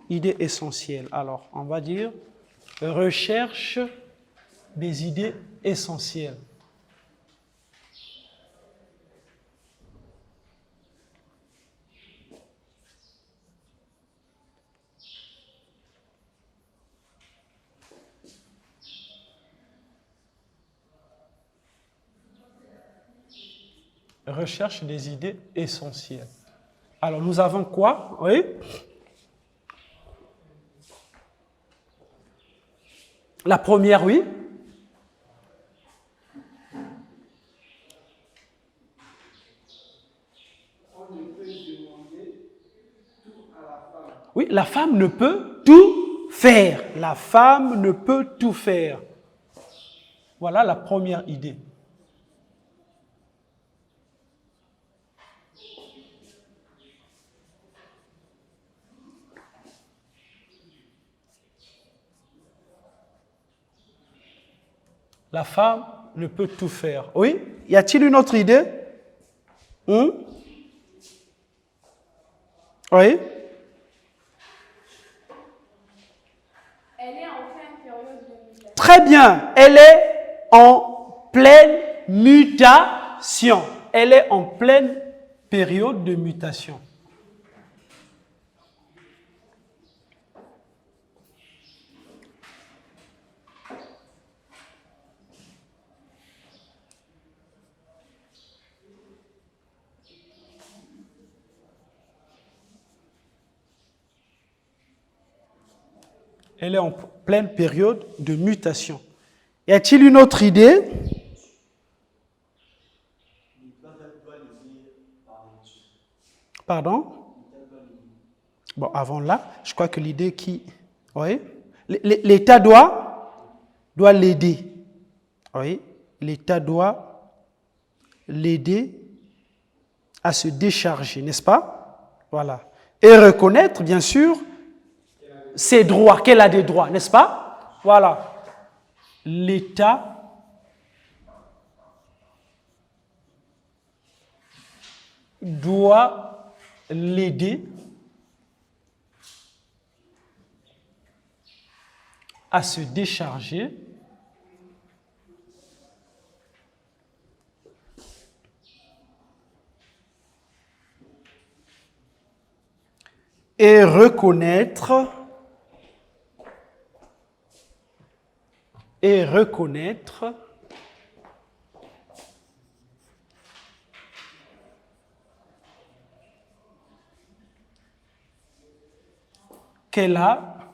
Idées essentielles. Alors, on va dire recherche des idées essentielles. Recherche des idées essentielles. Alors, nous avons quoi? Oui? La première, oui. Oui, la femme ne peut tout faire. La femme ne peut tout faire. Voilà la première idée. La femme ne peut tout faire. Oui? Y a-t-il une autre idée? Oui? Elle est en pleine période de mutation. Très bien. Elle est en pleine mutation. Elle est en pleine période de mutation. Elle est en pleine période de mutation. Y a-t-il une autre idée? Pardon? Bon, avant là, je crois que l'idée qui... Oui? L'État doit l'aider. Oui? L'État doit l'aider à se décharger, n'est-ce pas? Voilà. Et reconnaître, bien sûr, ses droits, qu'elle a des droits, n'est-ce pas? Voilà. L'État doit l'aider à se décharger et reconnaître qu'elle a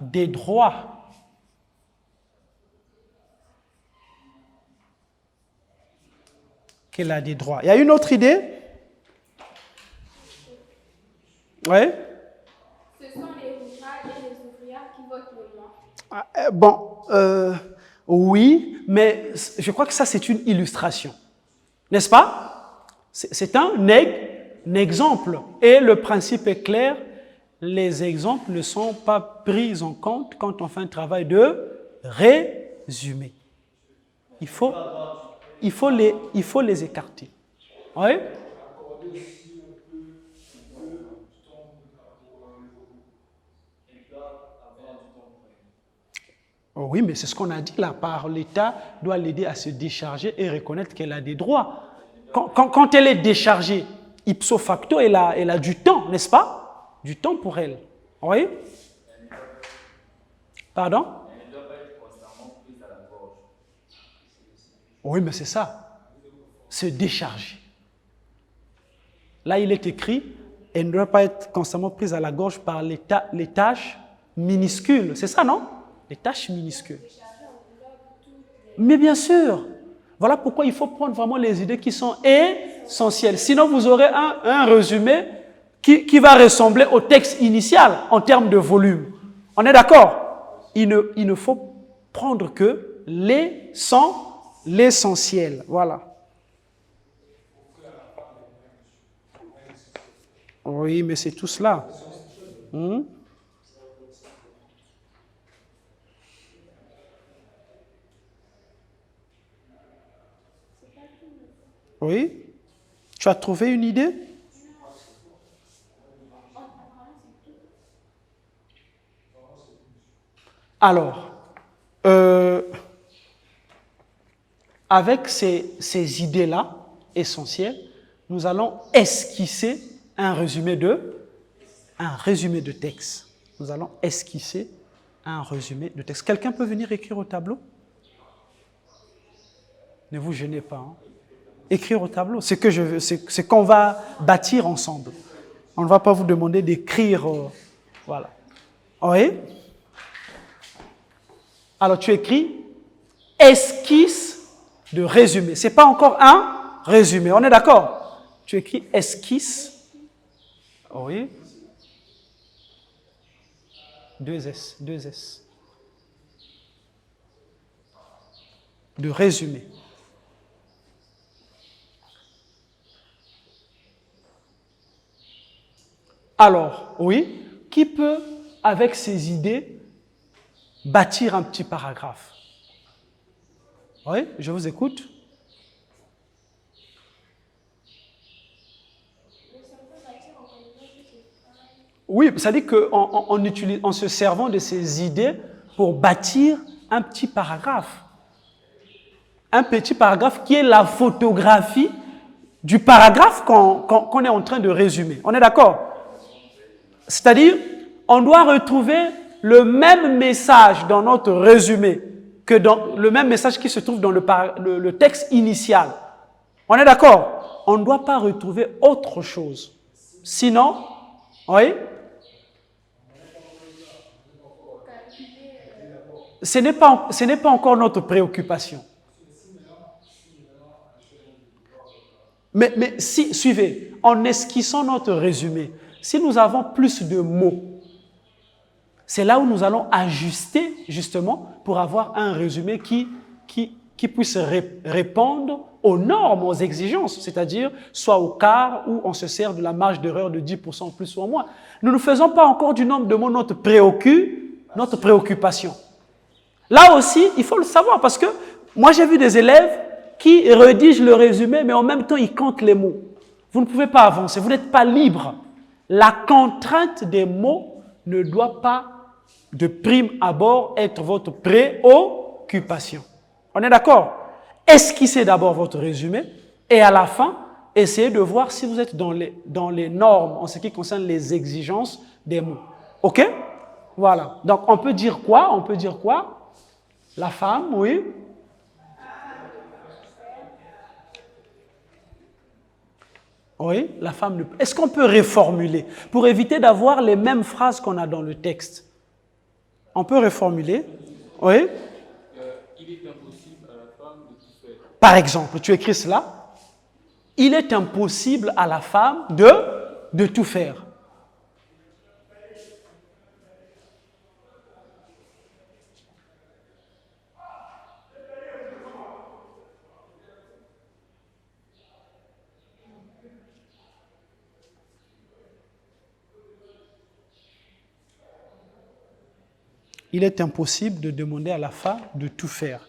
des droits. Qu'elle a des droits. Il y a une autre idée? Oui? Ce sont les rurales et les ouvrières qui votent le moins. Oui, mais je crois que ça, c'est une illustration. N'est-ce pas? C'est un exemple. Et le principe est clair. Les exemples ne sont pas pris en compte quand on fait un travail de résumé. Il faut les écarter. Oui? Oh oui, mais c'est ce qu'on a dit là. Par l'État doit l'aider à se décharger et reconnaître qu'elle a des droits. Quand elle est déchargée, ipso facto, elle a du temps, n'est-ce pas? Du temps pour elle. Oui? Pardon? Elle ne doit pas être constamment prise à la gorge. Oui, mais c'est ça. Se décharger. Là, il est écrit, elle ne doit pas être constamment prise à la gorge par les tâches minuscules. C'est ça, non? Les tâches minuscules. Mais bien sûr. Voilà pourquoi il faut prendre vraiment les idées qui sont essentielles. Sinon, vous aurez un résumé qui va ressembler au texte initial en termes de volume. On est d'accord? Il ne faut prendre que l'essentiel. Voilà. Oui, mais c'est tout cela. Oui? Tu as trouvé une idée? Alors, avec ces idées-là essentielles, nous allons esquisser un résumé de texte. Nous allons esquisser un résumé de texte. Quelqu'un peut venir écrire au tableau? Ne vous gênez pas. Hein. Écrire au tableau, c'est que je veux, c'est qu'on va bâtir ensemble. On ne va pas vous demander d'écrire. Voilà. Oui? Alors tu écris esquisse de résumé. Ce n'est pas encore un résumé. On est d'accord? Tu écris esquisse. Oui. 2 S. De résumé. Alors, oui, qui peut, avec ses idées, bâtir un petit paragraphe? Oui, je vous écoute. Oui, ça dit qu'en se servant de ces idées pour bâtir un petit paragraphe. Un petit paragraphe qui est la photographie du paragraphe qu'on est en train de résumer. On est d'accord? C'est-à-dire, on doit retrouver le même message dans notre résumé que dans le même message qui se trouve dans le texte initial. On est d'accord? On ne doit pas retrouver autre chose. Sinon, oui? Ce n'est pas encore notre préoccupation. Mais si, suivez, en esquissant notre résumé, si nous avons plus de mots, c'est là où nous allons ajuster justement pour avoir un résumé qui puisse répondre aux normes, aux exigences, c'est-à-dire soit au quart ou on se sert de la marge d'erreur de 10% plus ou moins. Nous ne faisons pas encore du nombre de mots notre préoccupation. Là aussi, il faut le savoir parce que moi j'ai vu des élèves qui rédigent le résumé mais en même temps ils comptent les mots. Vous ne pouvez pas avancer, vous n'êtes pas libre. La contrainte des mots ne doit pas de prime abord être votre préoccupation. On est d'accord? Esquissez d'abord votre résumé et à la fin, essayez de voir si vous êtes dans les normes en ce qui concerne les exigences des mots. OK? Voilà. Donc, on peut dire quoi? On peut dire quoi? La femme, oui. Oui, la femme ne peut. Est-ce qu'on peut réformuler pour éviter d'avoir les mêmes phrases qu'on a dans le texte? On peut réformuler? Oui. Il est impossible à la femme de tout faire. Par exemple, tu écris cela. Il est impossible à la femme de tout faire. Il est impossible de demander à la femme de tout faire.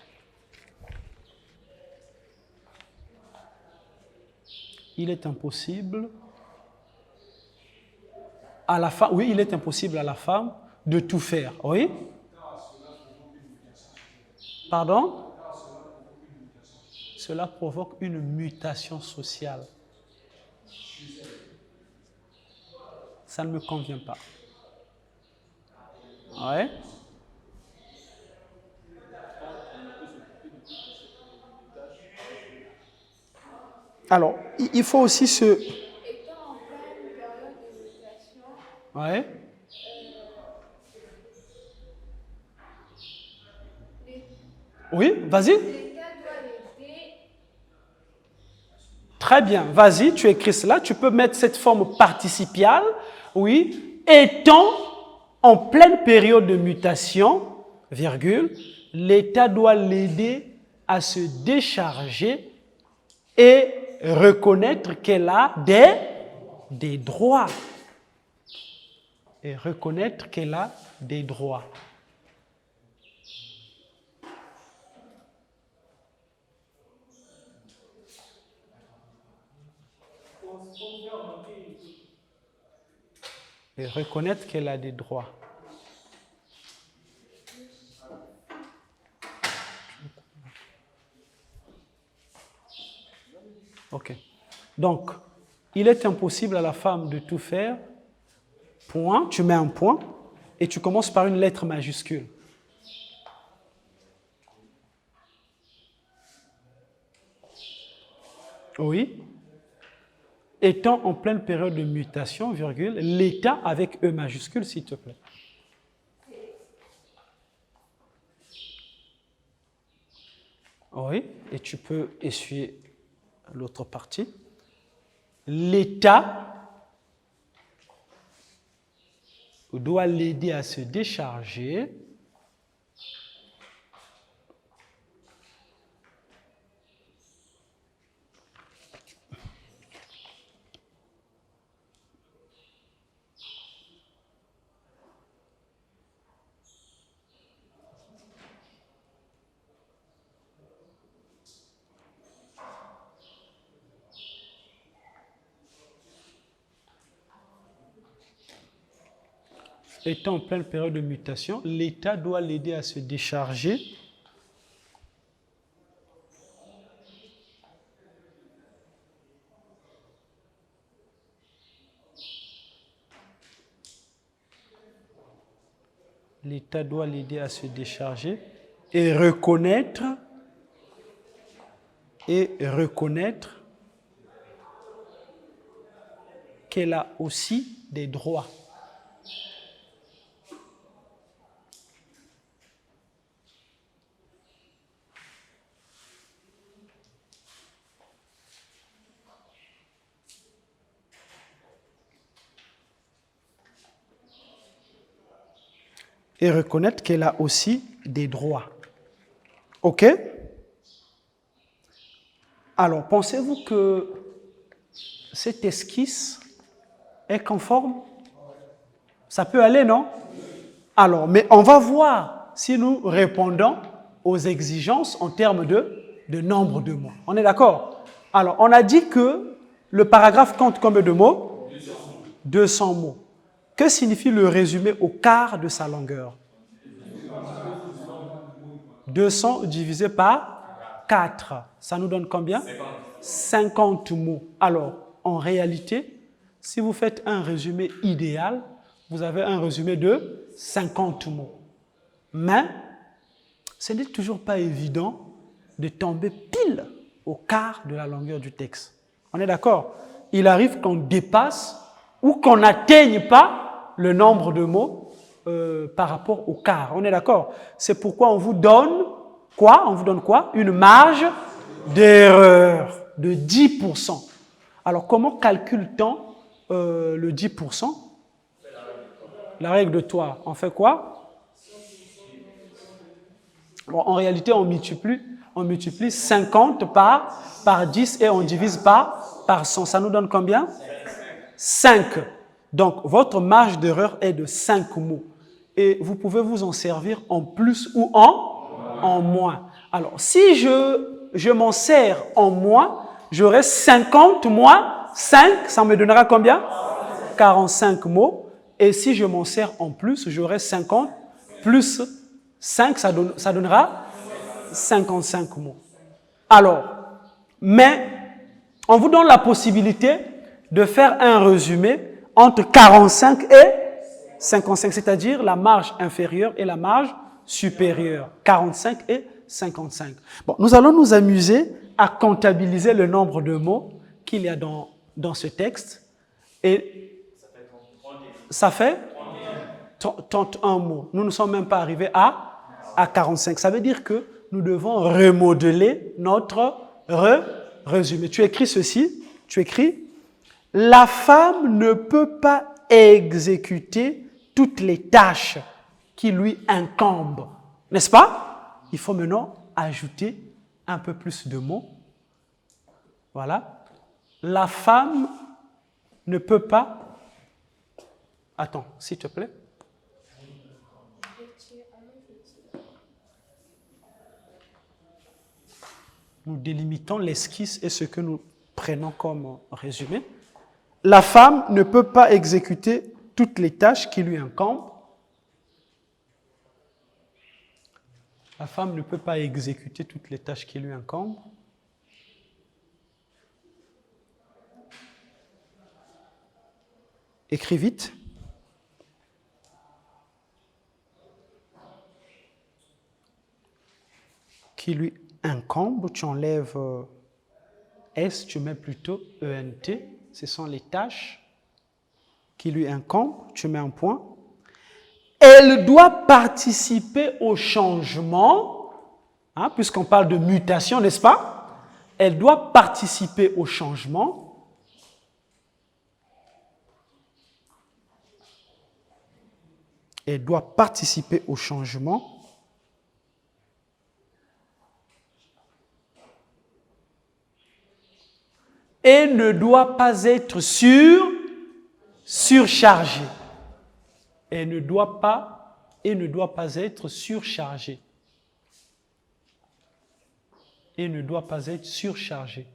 Il est impossible à la femme, oui, il est impossible à la femme de tout faire, oui? Pardon? Cela provoque une mutation sociale. Ça ne me convient pas. Ouais. Alors, il faut aussi se... Étant en pleine période de mutation, Ouais. Oui, vas-y. l'État doit l'aider. Très bien, vas-y, tu écris cela. Tu peux mettre cette forme participiale, oui. Étant en pleine période de mutation, virgule, l'État doit l'aider à se décharger et reconnaître qu'elle a des droits. Et reconnaître qu'elle a des droits. Et reconnaître qu'elle a des droits. Ok. Donc, il est impossible à la femme de tout faire. Point, tu mets un point et tu commences par une lettre majuscule. Oui. Étant en pleine période de mutation, virgule, l'État avec E majuscule, s'il te plaît. Oui, et tu peux essuyer l'autre partie. L'État doit l'aider à se décharger étant en pleine période de mutation, l'État doit l'aider à se décharger l'État doit l'aider à se décharger et reconnaître qu'elle a aussi des droits. Et reconnaître qu'elle a aussi des droits. OK? Alors, pensez-vous que cette esquisse est conforme? Ça peut aller, non? Alors, mais on va voir si nous répondons aux exigences en termes de nombre de mots. On est d'accord? Alors, on a dit que le paragraphe compte combien de mots? 200 mots. Que signifie le résumé au quart de sa longueur? 200 divisé par 4. Ça nous donne combien? 50 mots. Alors, en réalité, si vous faites un résumé idéal, vous avez un résumé de 50 mots. Mais, ce n'est toujours pas évident de tomber pile au quart de la longueur du texte. On est d'accord? Il arrive qu'on dépasse ou qu'on n'atteigne pas le nombre de mots par rapport au quart. On est d'accord? C'est pourquoi on vous donne quoi? On vous donne quoi? Une marge d'erreur de 10%. Alors, comment calcule-t-on le 10%? La règle de Thor. On fait quoi? Bon, en réalité, on multiplie 50 par 10 et on divise par 100. Ça nous donne combien? 5. Donc, votre marge d'erreur est de 5 mots. Et vous pouvez vous en servir en plus ou en moins. Alors, si je m'en sers en moins, j'aurai 50 moins 5, ça me donnera combien? 45 mots. Et si je m'en sers en plus, j'aurai 50 plus 5, ça donnera 55 mots. Alors, mais on vous donne la possibilité de faire un résumé entre 45 et 55, c'est-à-dire la marge inférieure et la marge supérieure. 45 et 55. Bon, nous allons nous amuser à comptabiliser le nombre de mots qu'il y a dans ce texte. Et ça fait 31 mots. Nous ne sommes même pas arrivés à 45. Ça veut dire que nous devons remodeler notre résumé. Tu écris ceci, tu écris « La femme ne peut pas exécuter toutes les tâches qui lui incombent. » N'est-ce pas? Il faut maintenant ajouter un peu plus de mots. Voilà. La femme ne peut pas... Attends, s'il te plaît. Nous délimitons l'esquisse et ce que nous prenons comme résumé. La femme ne peut pas exécuter toutes les tâches qui lui incombent. La femme ne peut pas exécuter toutes les tâches qui lui incombent. Écris vite. Qui lui incombe, tu enlèves S, tu mets plutôt ENT. Ce sont les tâches qui lui incombent, tu mets un point. Elle doit participer au changement, hein, puisqu'on parle de mutation, n'est-ce pas? Elle doit participer au changement. Elle doit participer au changement. Et ne doit pas être surchargée. Et ne doit pas être surchargée. Et ne doit pas être surchargée.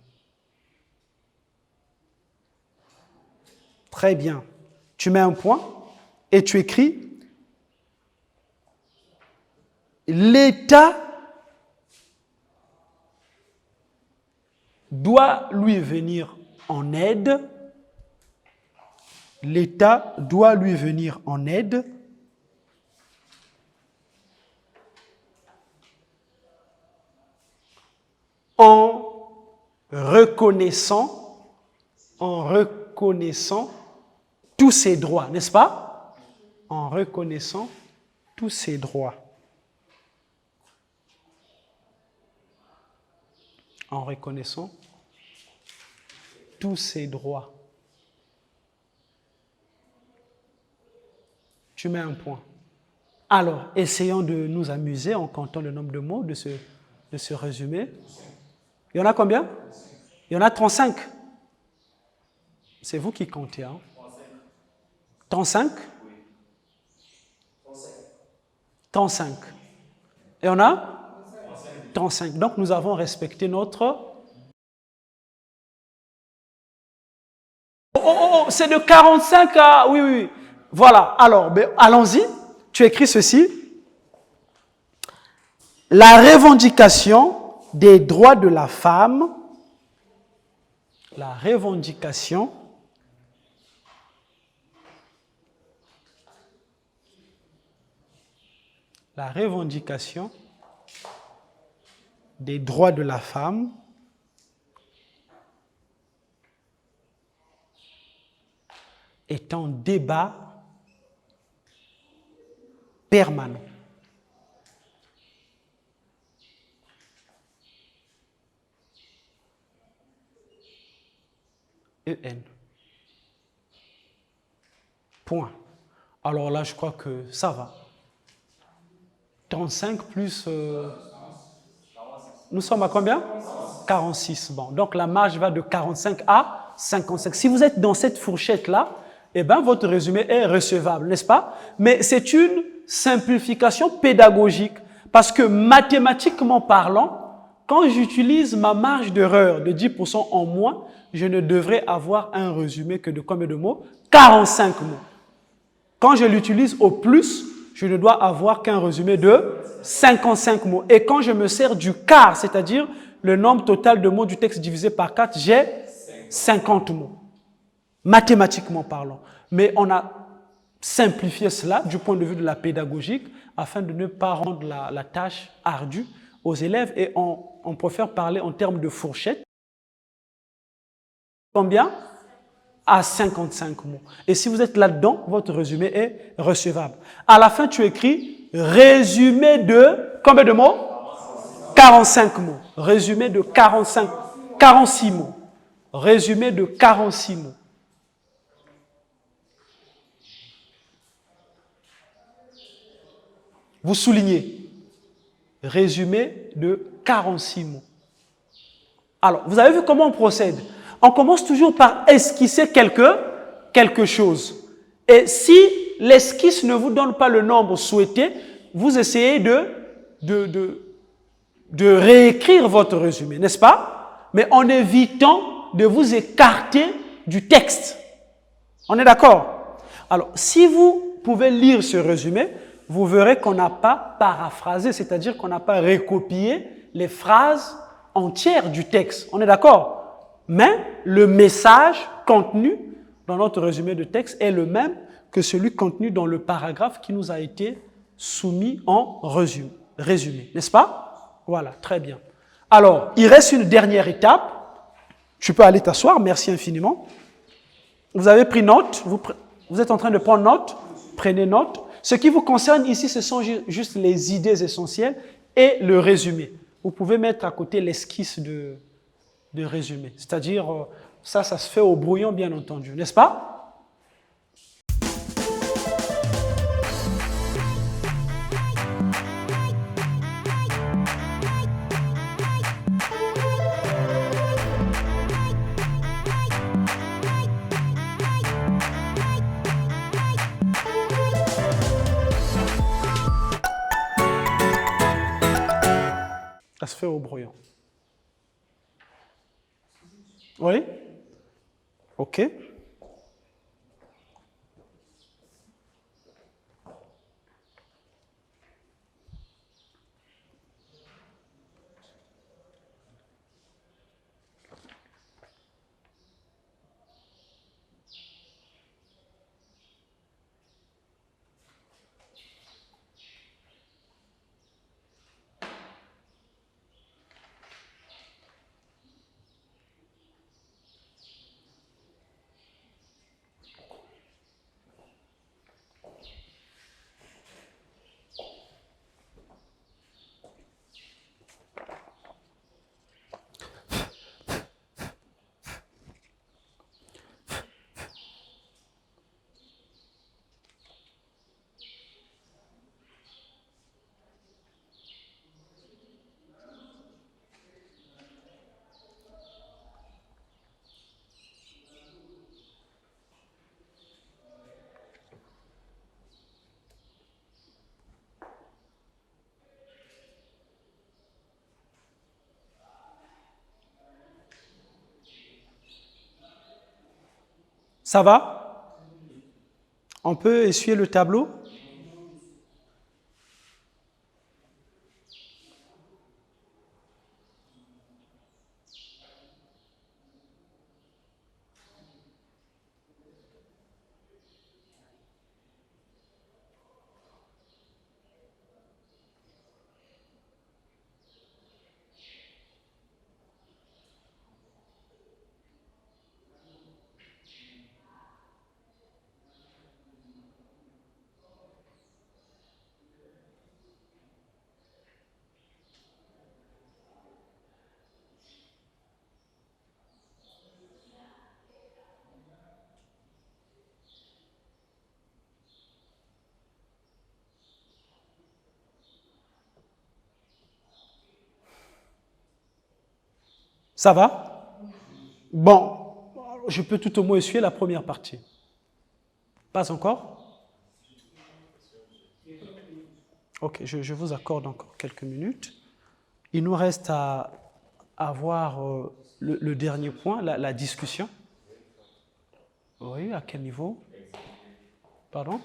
Très bien. Tu mets un point et tu écris l'État doit lui venir en aide. L'État doit lui venir en aide en reconnaissant tous ses droits, n'est-ce pas? En reconnaissant tous ses droits. En reconnaissant tous ses droits. Tu mets un point. Alors, essayons de nous amuser en comptant le nombre de mots de ce résumé. Il y en a combien? Il y en a 35. C'est vous qui comptez, hein? 35? 35. Et on a 35. Donc, nous avons respecté notre... C'est de 45 à... Oui. Voilà. Alors, allons-y. Tu écris ceci. La revendication des droits de la femme la revendication des droits de la femme est un débat permanent. EN. Point. Alors là, je crois que ça va. 35 plus... Nous sommes à combien? 46. Bon, donc la marge va de 45 à 55. Si vous êtes dans cette fourchette-là, eh bien, votre résumé est recevable, n'est-ce pas? Mais c'est une simplification pédagogique. Parce que mathématiquement parlant, quand j'utilise ma marge d'erreur de 10% en moins, je ne devrais avoir un résumé que de combien de mots? 45 mots. Quand je l'utilise au plus, je ne dois avoir qu'un résumé de 55 mots. Et quand je me sers du quart, c'est-à-dire le nombre total de mots du texte divisé par 4, j'ai 50 mots. Mathématiquement parlant. Mais on a simplifié cela du point de vue de la pédagogique afin de ne pas rendre la tâche ardue aux élèves et on préfère parler en termes de fourchette. Combien? À 55 mots. Et si vous êtes là-dedans, votre résumé est recevable. À la fin, tu écris résumé de combien de mots? 45 mots. Résumé de 46 mots. Résumé de 46 mots. Vous soulignez. Résumé de 46 mots. Alors, vous avez vu comment on procède? On commence toujours par esquisser quelque chose. Et si l'esquisse ne vous donne pas le nombre souhaité, vous essayez de réécrire votre résumé, n'est-ce pas? Mais en évitant de vous écarter du texte. On est d'accord? Alors, si vous pouvez lire ce résumé, vous verrez qu'on n'a pas paraphrasé, c'est-à-dire qu'on n'a pas recopié les phrases entières du texte. On est d'accord? Mais le message contenu dans notre résumé de texte est le même que celui contenu dans le paragraphe qui nous a été soumis en résumé, n'est-ce pas? Voilà, très bien. Alors, il reste une dernière étape. Tu peux aller t'asseoir, merci infiniment. Vous avez pris note, vous êtes en train de prendre note, prenez note. Ce qui vous concerne ici, ce sont juste les idées essentielles et le résumé. Vous pouvez mettre à côté l'esquisse de résumé. C'est-à-dire, ça se fait au brouillon, bien entendu, n'est-ce pas? Ça se fait au brouillon. Oui? OK. Ça va? On peut essuyer le tableau? Ça va? Bon, je peux tout au moins essuyer la première partie. Pas encore? Ok, je vous accorde encore quelques minutes. Il nous reste à voir le dernier point, la discussion. Oui, à quel niveau? Pardon?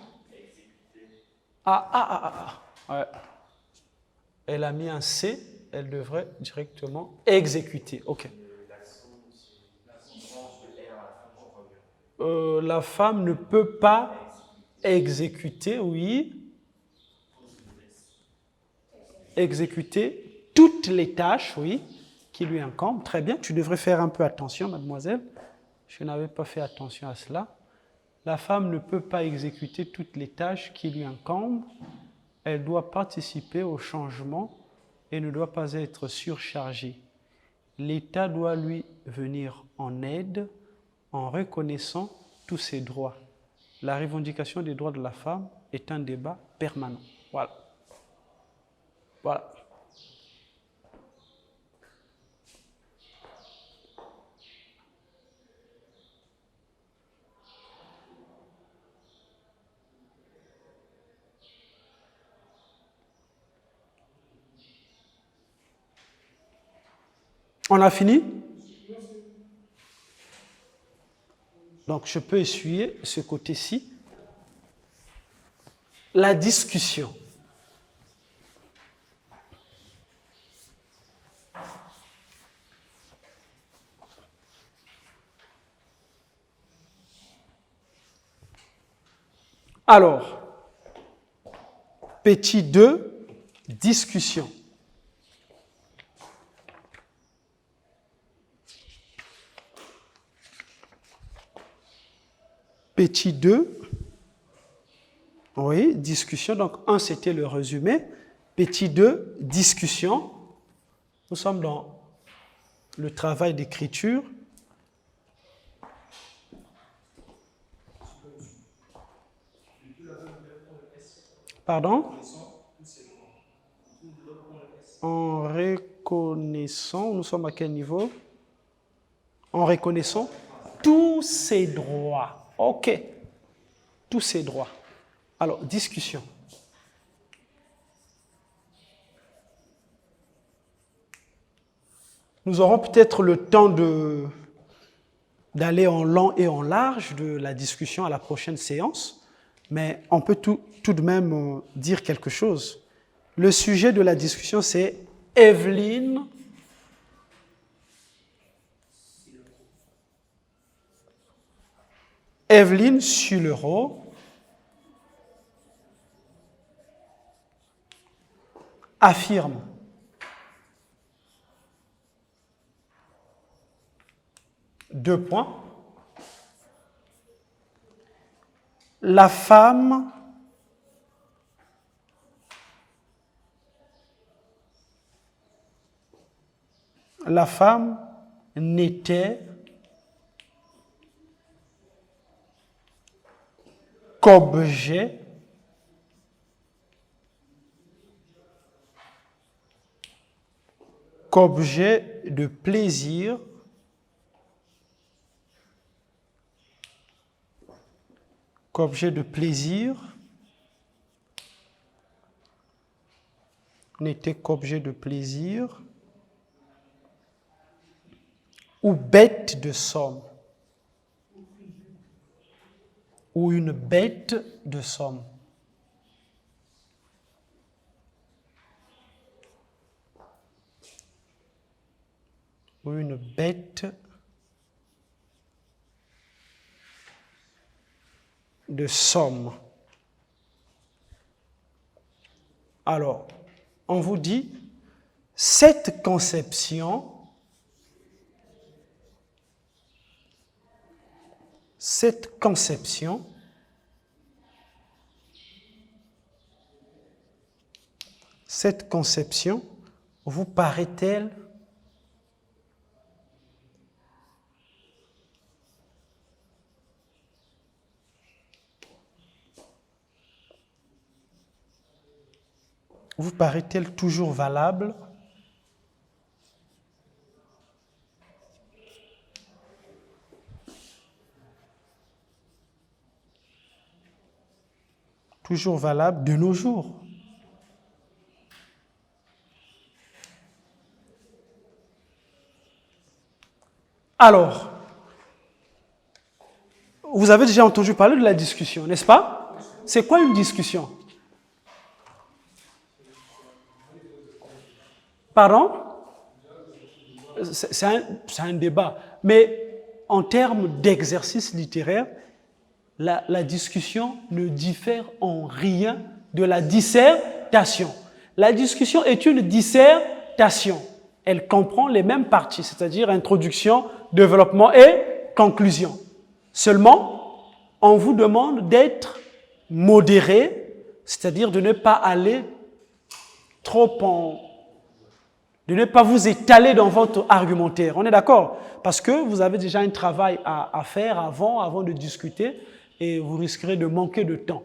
Ouais. Elle a mis un C, elle devrait directement exécuter. Ok. La femme ne peut pas exécuter, oui. Exécuter toutes les tâches, oui, qui lui incombent. Très bien, tu devrais faire un peu attention, mademoiselle. Je n'avais pas fait attention à cela. La femme ne peut pas exécuter toutes les tâches qui lui incombent. Elle doit participer au changement et ne doit pas être surchargée. L'État doit lui venir en aide en reconnaissant tous ses droits. La revendication des droits de la femme est un débat permanent. Voilà. Voilà. On a fini? Donc, je peux essuyer ce côté-ci. La discussion. Alors, petit 2, discussion. Petit 2, oui, discussion. Donc, 1, c'était le résumé. Petit 2, discussion. Nous sommes dans le travail d'écriture. Pardon? En reconnaissant, nous sommes à quel niveau? En reconnaissant tous ses droits. OK. Tous ses droits. Alors, discussion. Nous aurons peut-être le temps d'aller en long et en large de la discussion à la prochaine séance, mais on peut tout de même dire quelque chose. Le sujet de la discussion, c'est Evelyne Sulero affirme deux points. La femme n'était qu'objet de plaisir n'était qu'objet de plaisir ou bête de somme. Ou une bête de somme. Ou une bête de somme. Alors, on vous dit, cette conception vous paraît-elle toujours valable? toujours valable de nos jours. Alors, vous avez déjà entendu parler de la discussion, n'est-ce pas? C'est quoi une discussion? Pardon? C'est un débat. Mais en termes d'exercice littéraire, la discussion ne diffère en rien de la dissertation. La discussion est une dissertation. Elle comprend les mêmes parties, c'est-à-dire introduction, développement et conclusion. Seulement, on vous demande d'être modéré, c'est-à-dire de ne pas aller de ne pas vous étaler dans votre argumentaire. On est d'accord? Parce que vous avez déjà un travail à faire avant de discuter et vous risquerez de manquer de temps.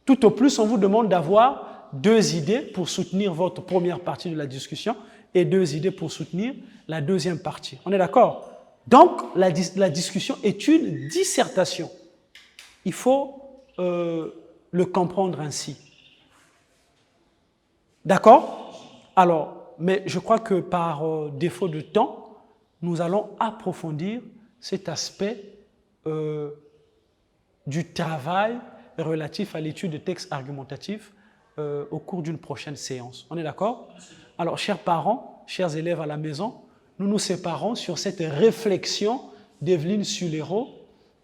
Tout au plus, on vous demande d'avoir 2 idées pour soutenir votre première partie de la discussion et 2 idées pour soutenir la deuxième partie. On est d'accord? Donc, la discussion est une dissertation. Il faut le comprendre ainsi. D'accord? Alors, mais je crois que par défaut de temps, nous allons approfondir cet aspect du travail relatif à l'étude de textes argumentatifs au cours d'une prochaine séance. On est d'accord? Alors, chers parents, chers élèves à la maison, nous nous séparons sur cette réflexion d'Evelyne Sulero.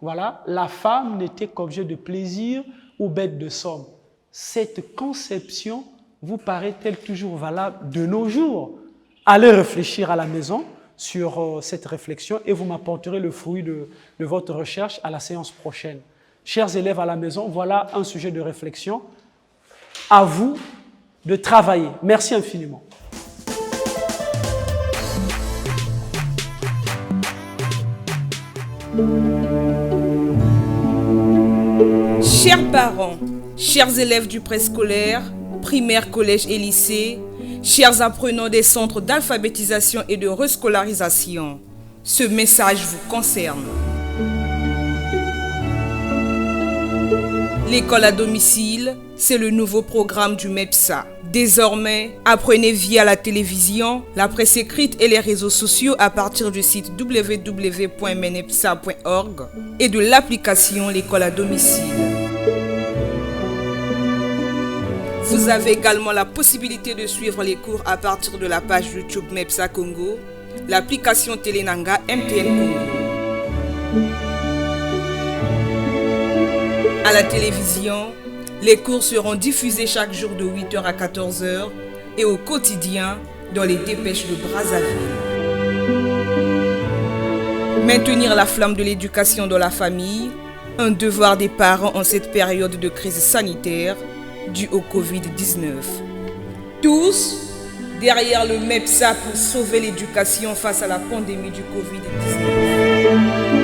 Voilà, la femme n'était qu'objet de plaisir ou bête de somme. Cette conception vous paraît-elle toujours valable de nos jours? Allez réfléchir à la maison sur cette réflexion et vous m'apporterez le fruit de votre recherche à la séance prochaine. Chers élèves à la maison, voilà un sujet de réflexion. À vous de travailler. Merci infiniment. Chers parents, chers élèves du préscolaire, primaire, collège et lycée, chers apprenants des centres d'alphabétisation et de rescolarisation, ce message vous concerne. L'école à domicile, c'est le nouveau programme du MEPSA. Désormais, apprenez via la télévision, la presse écrite et les réseaux sociaux à partir du site www.menepsa.org et de l'application L'école à domicile. Vous avez également la possibilité de suivre les cours à partir de la page YouTube MEPSA Congo, l'application Télénanga MTN Congo. À la télévision, les cours seront diffusés chaque jour de 8h à 14h et au quotidien dans les dépêches de Brazzaville. Maintenir la flamme de l'éducation dans la famille, un devoir des parents en cette période de crise sanitaire due au Covid-19. Tous derrière le MEPSA pour sauver l'éducation face à la pandémie du Covid-19.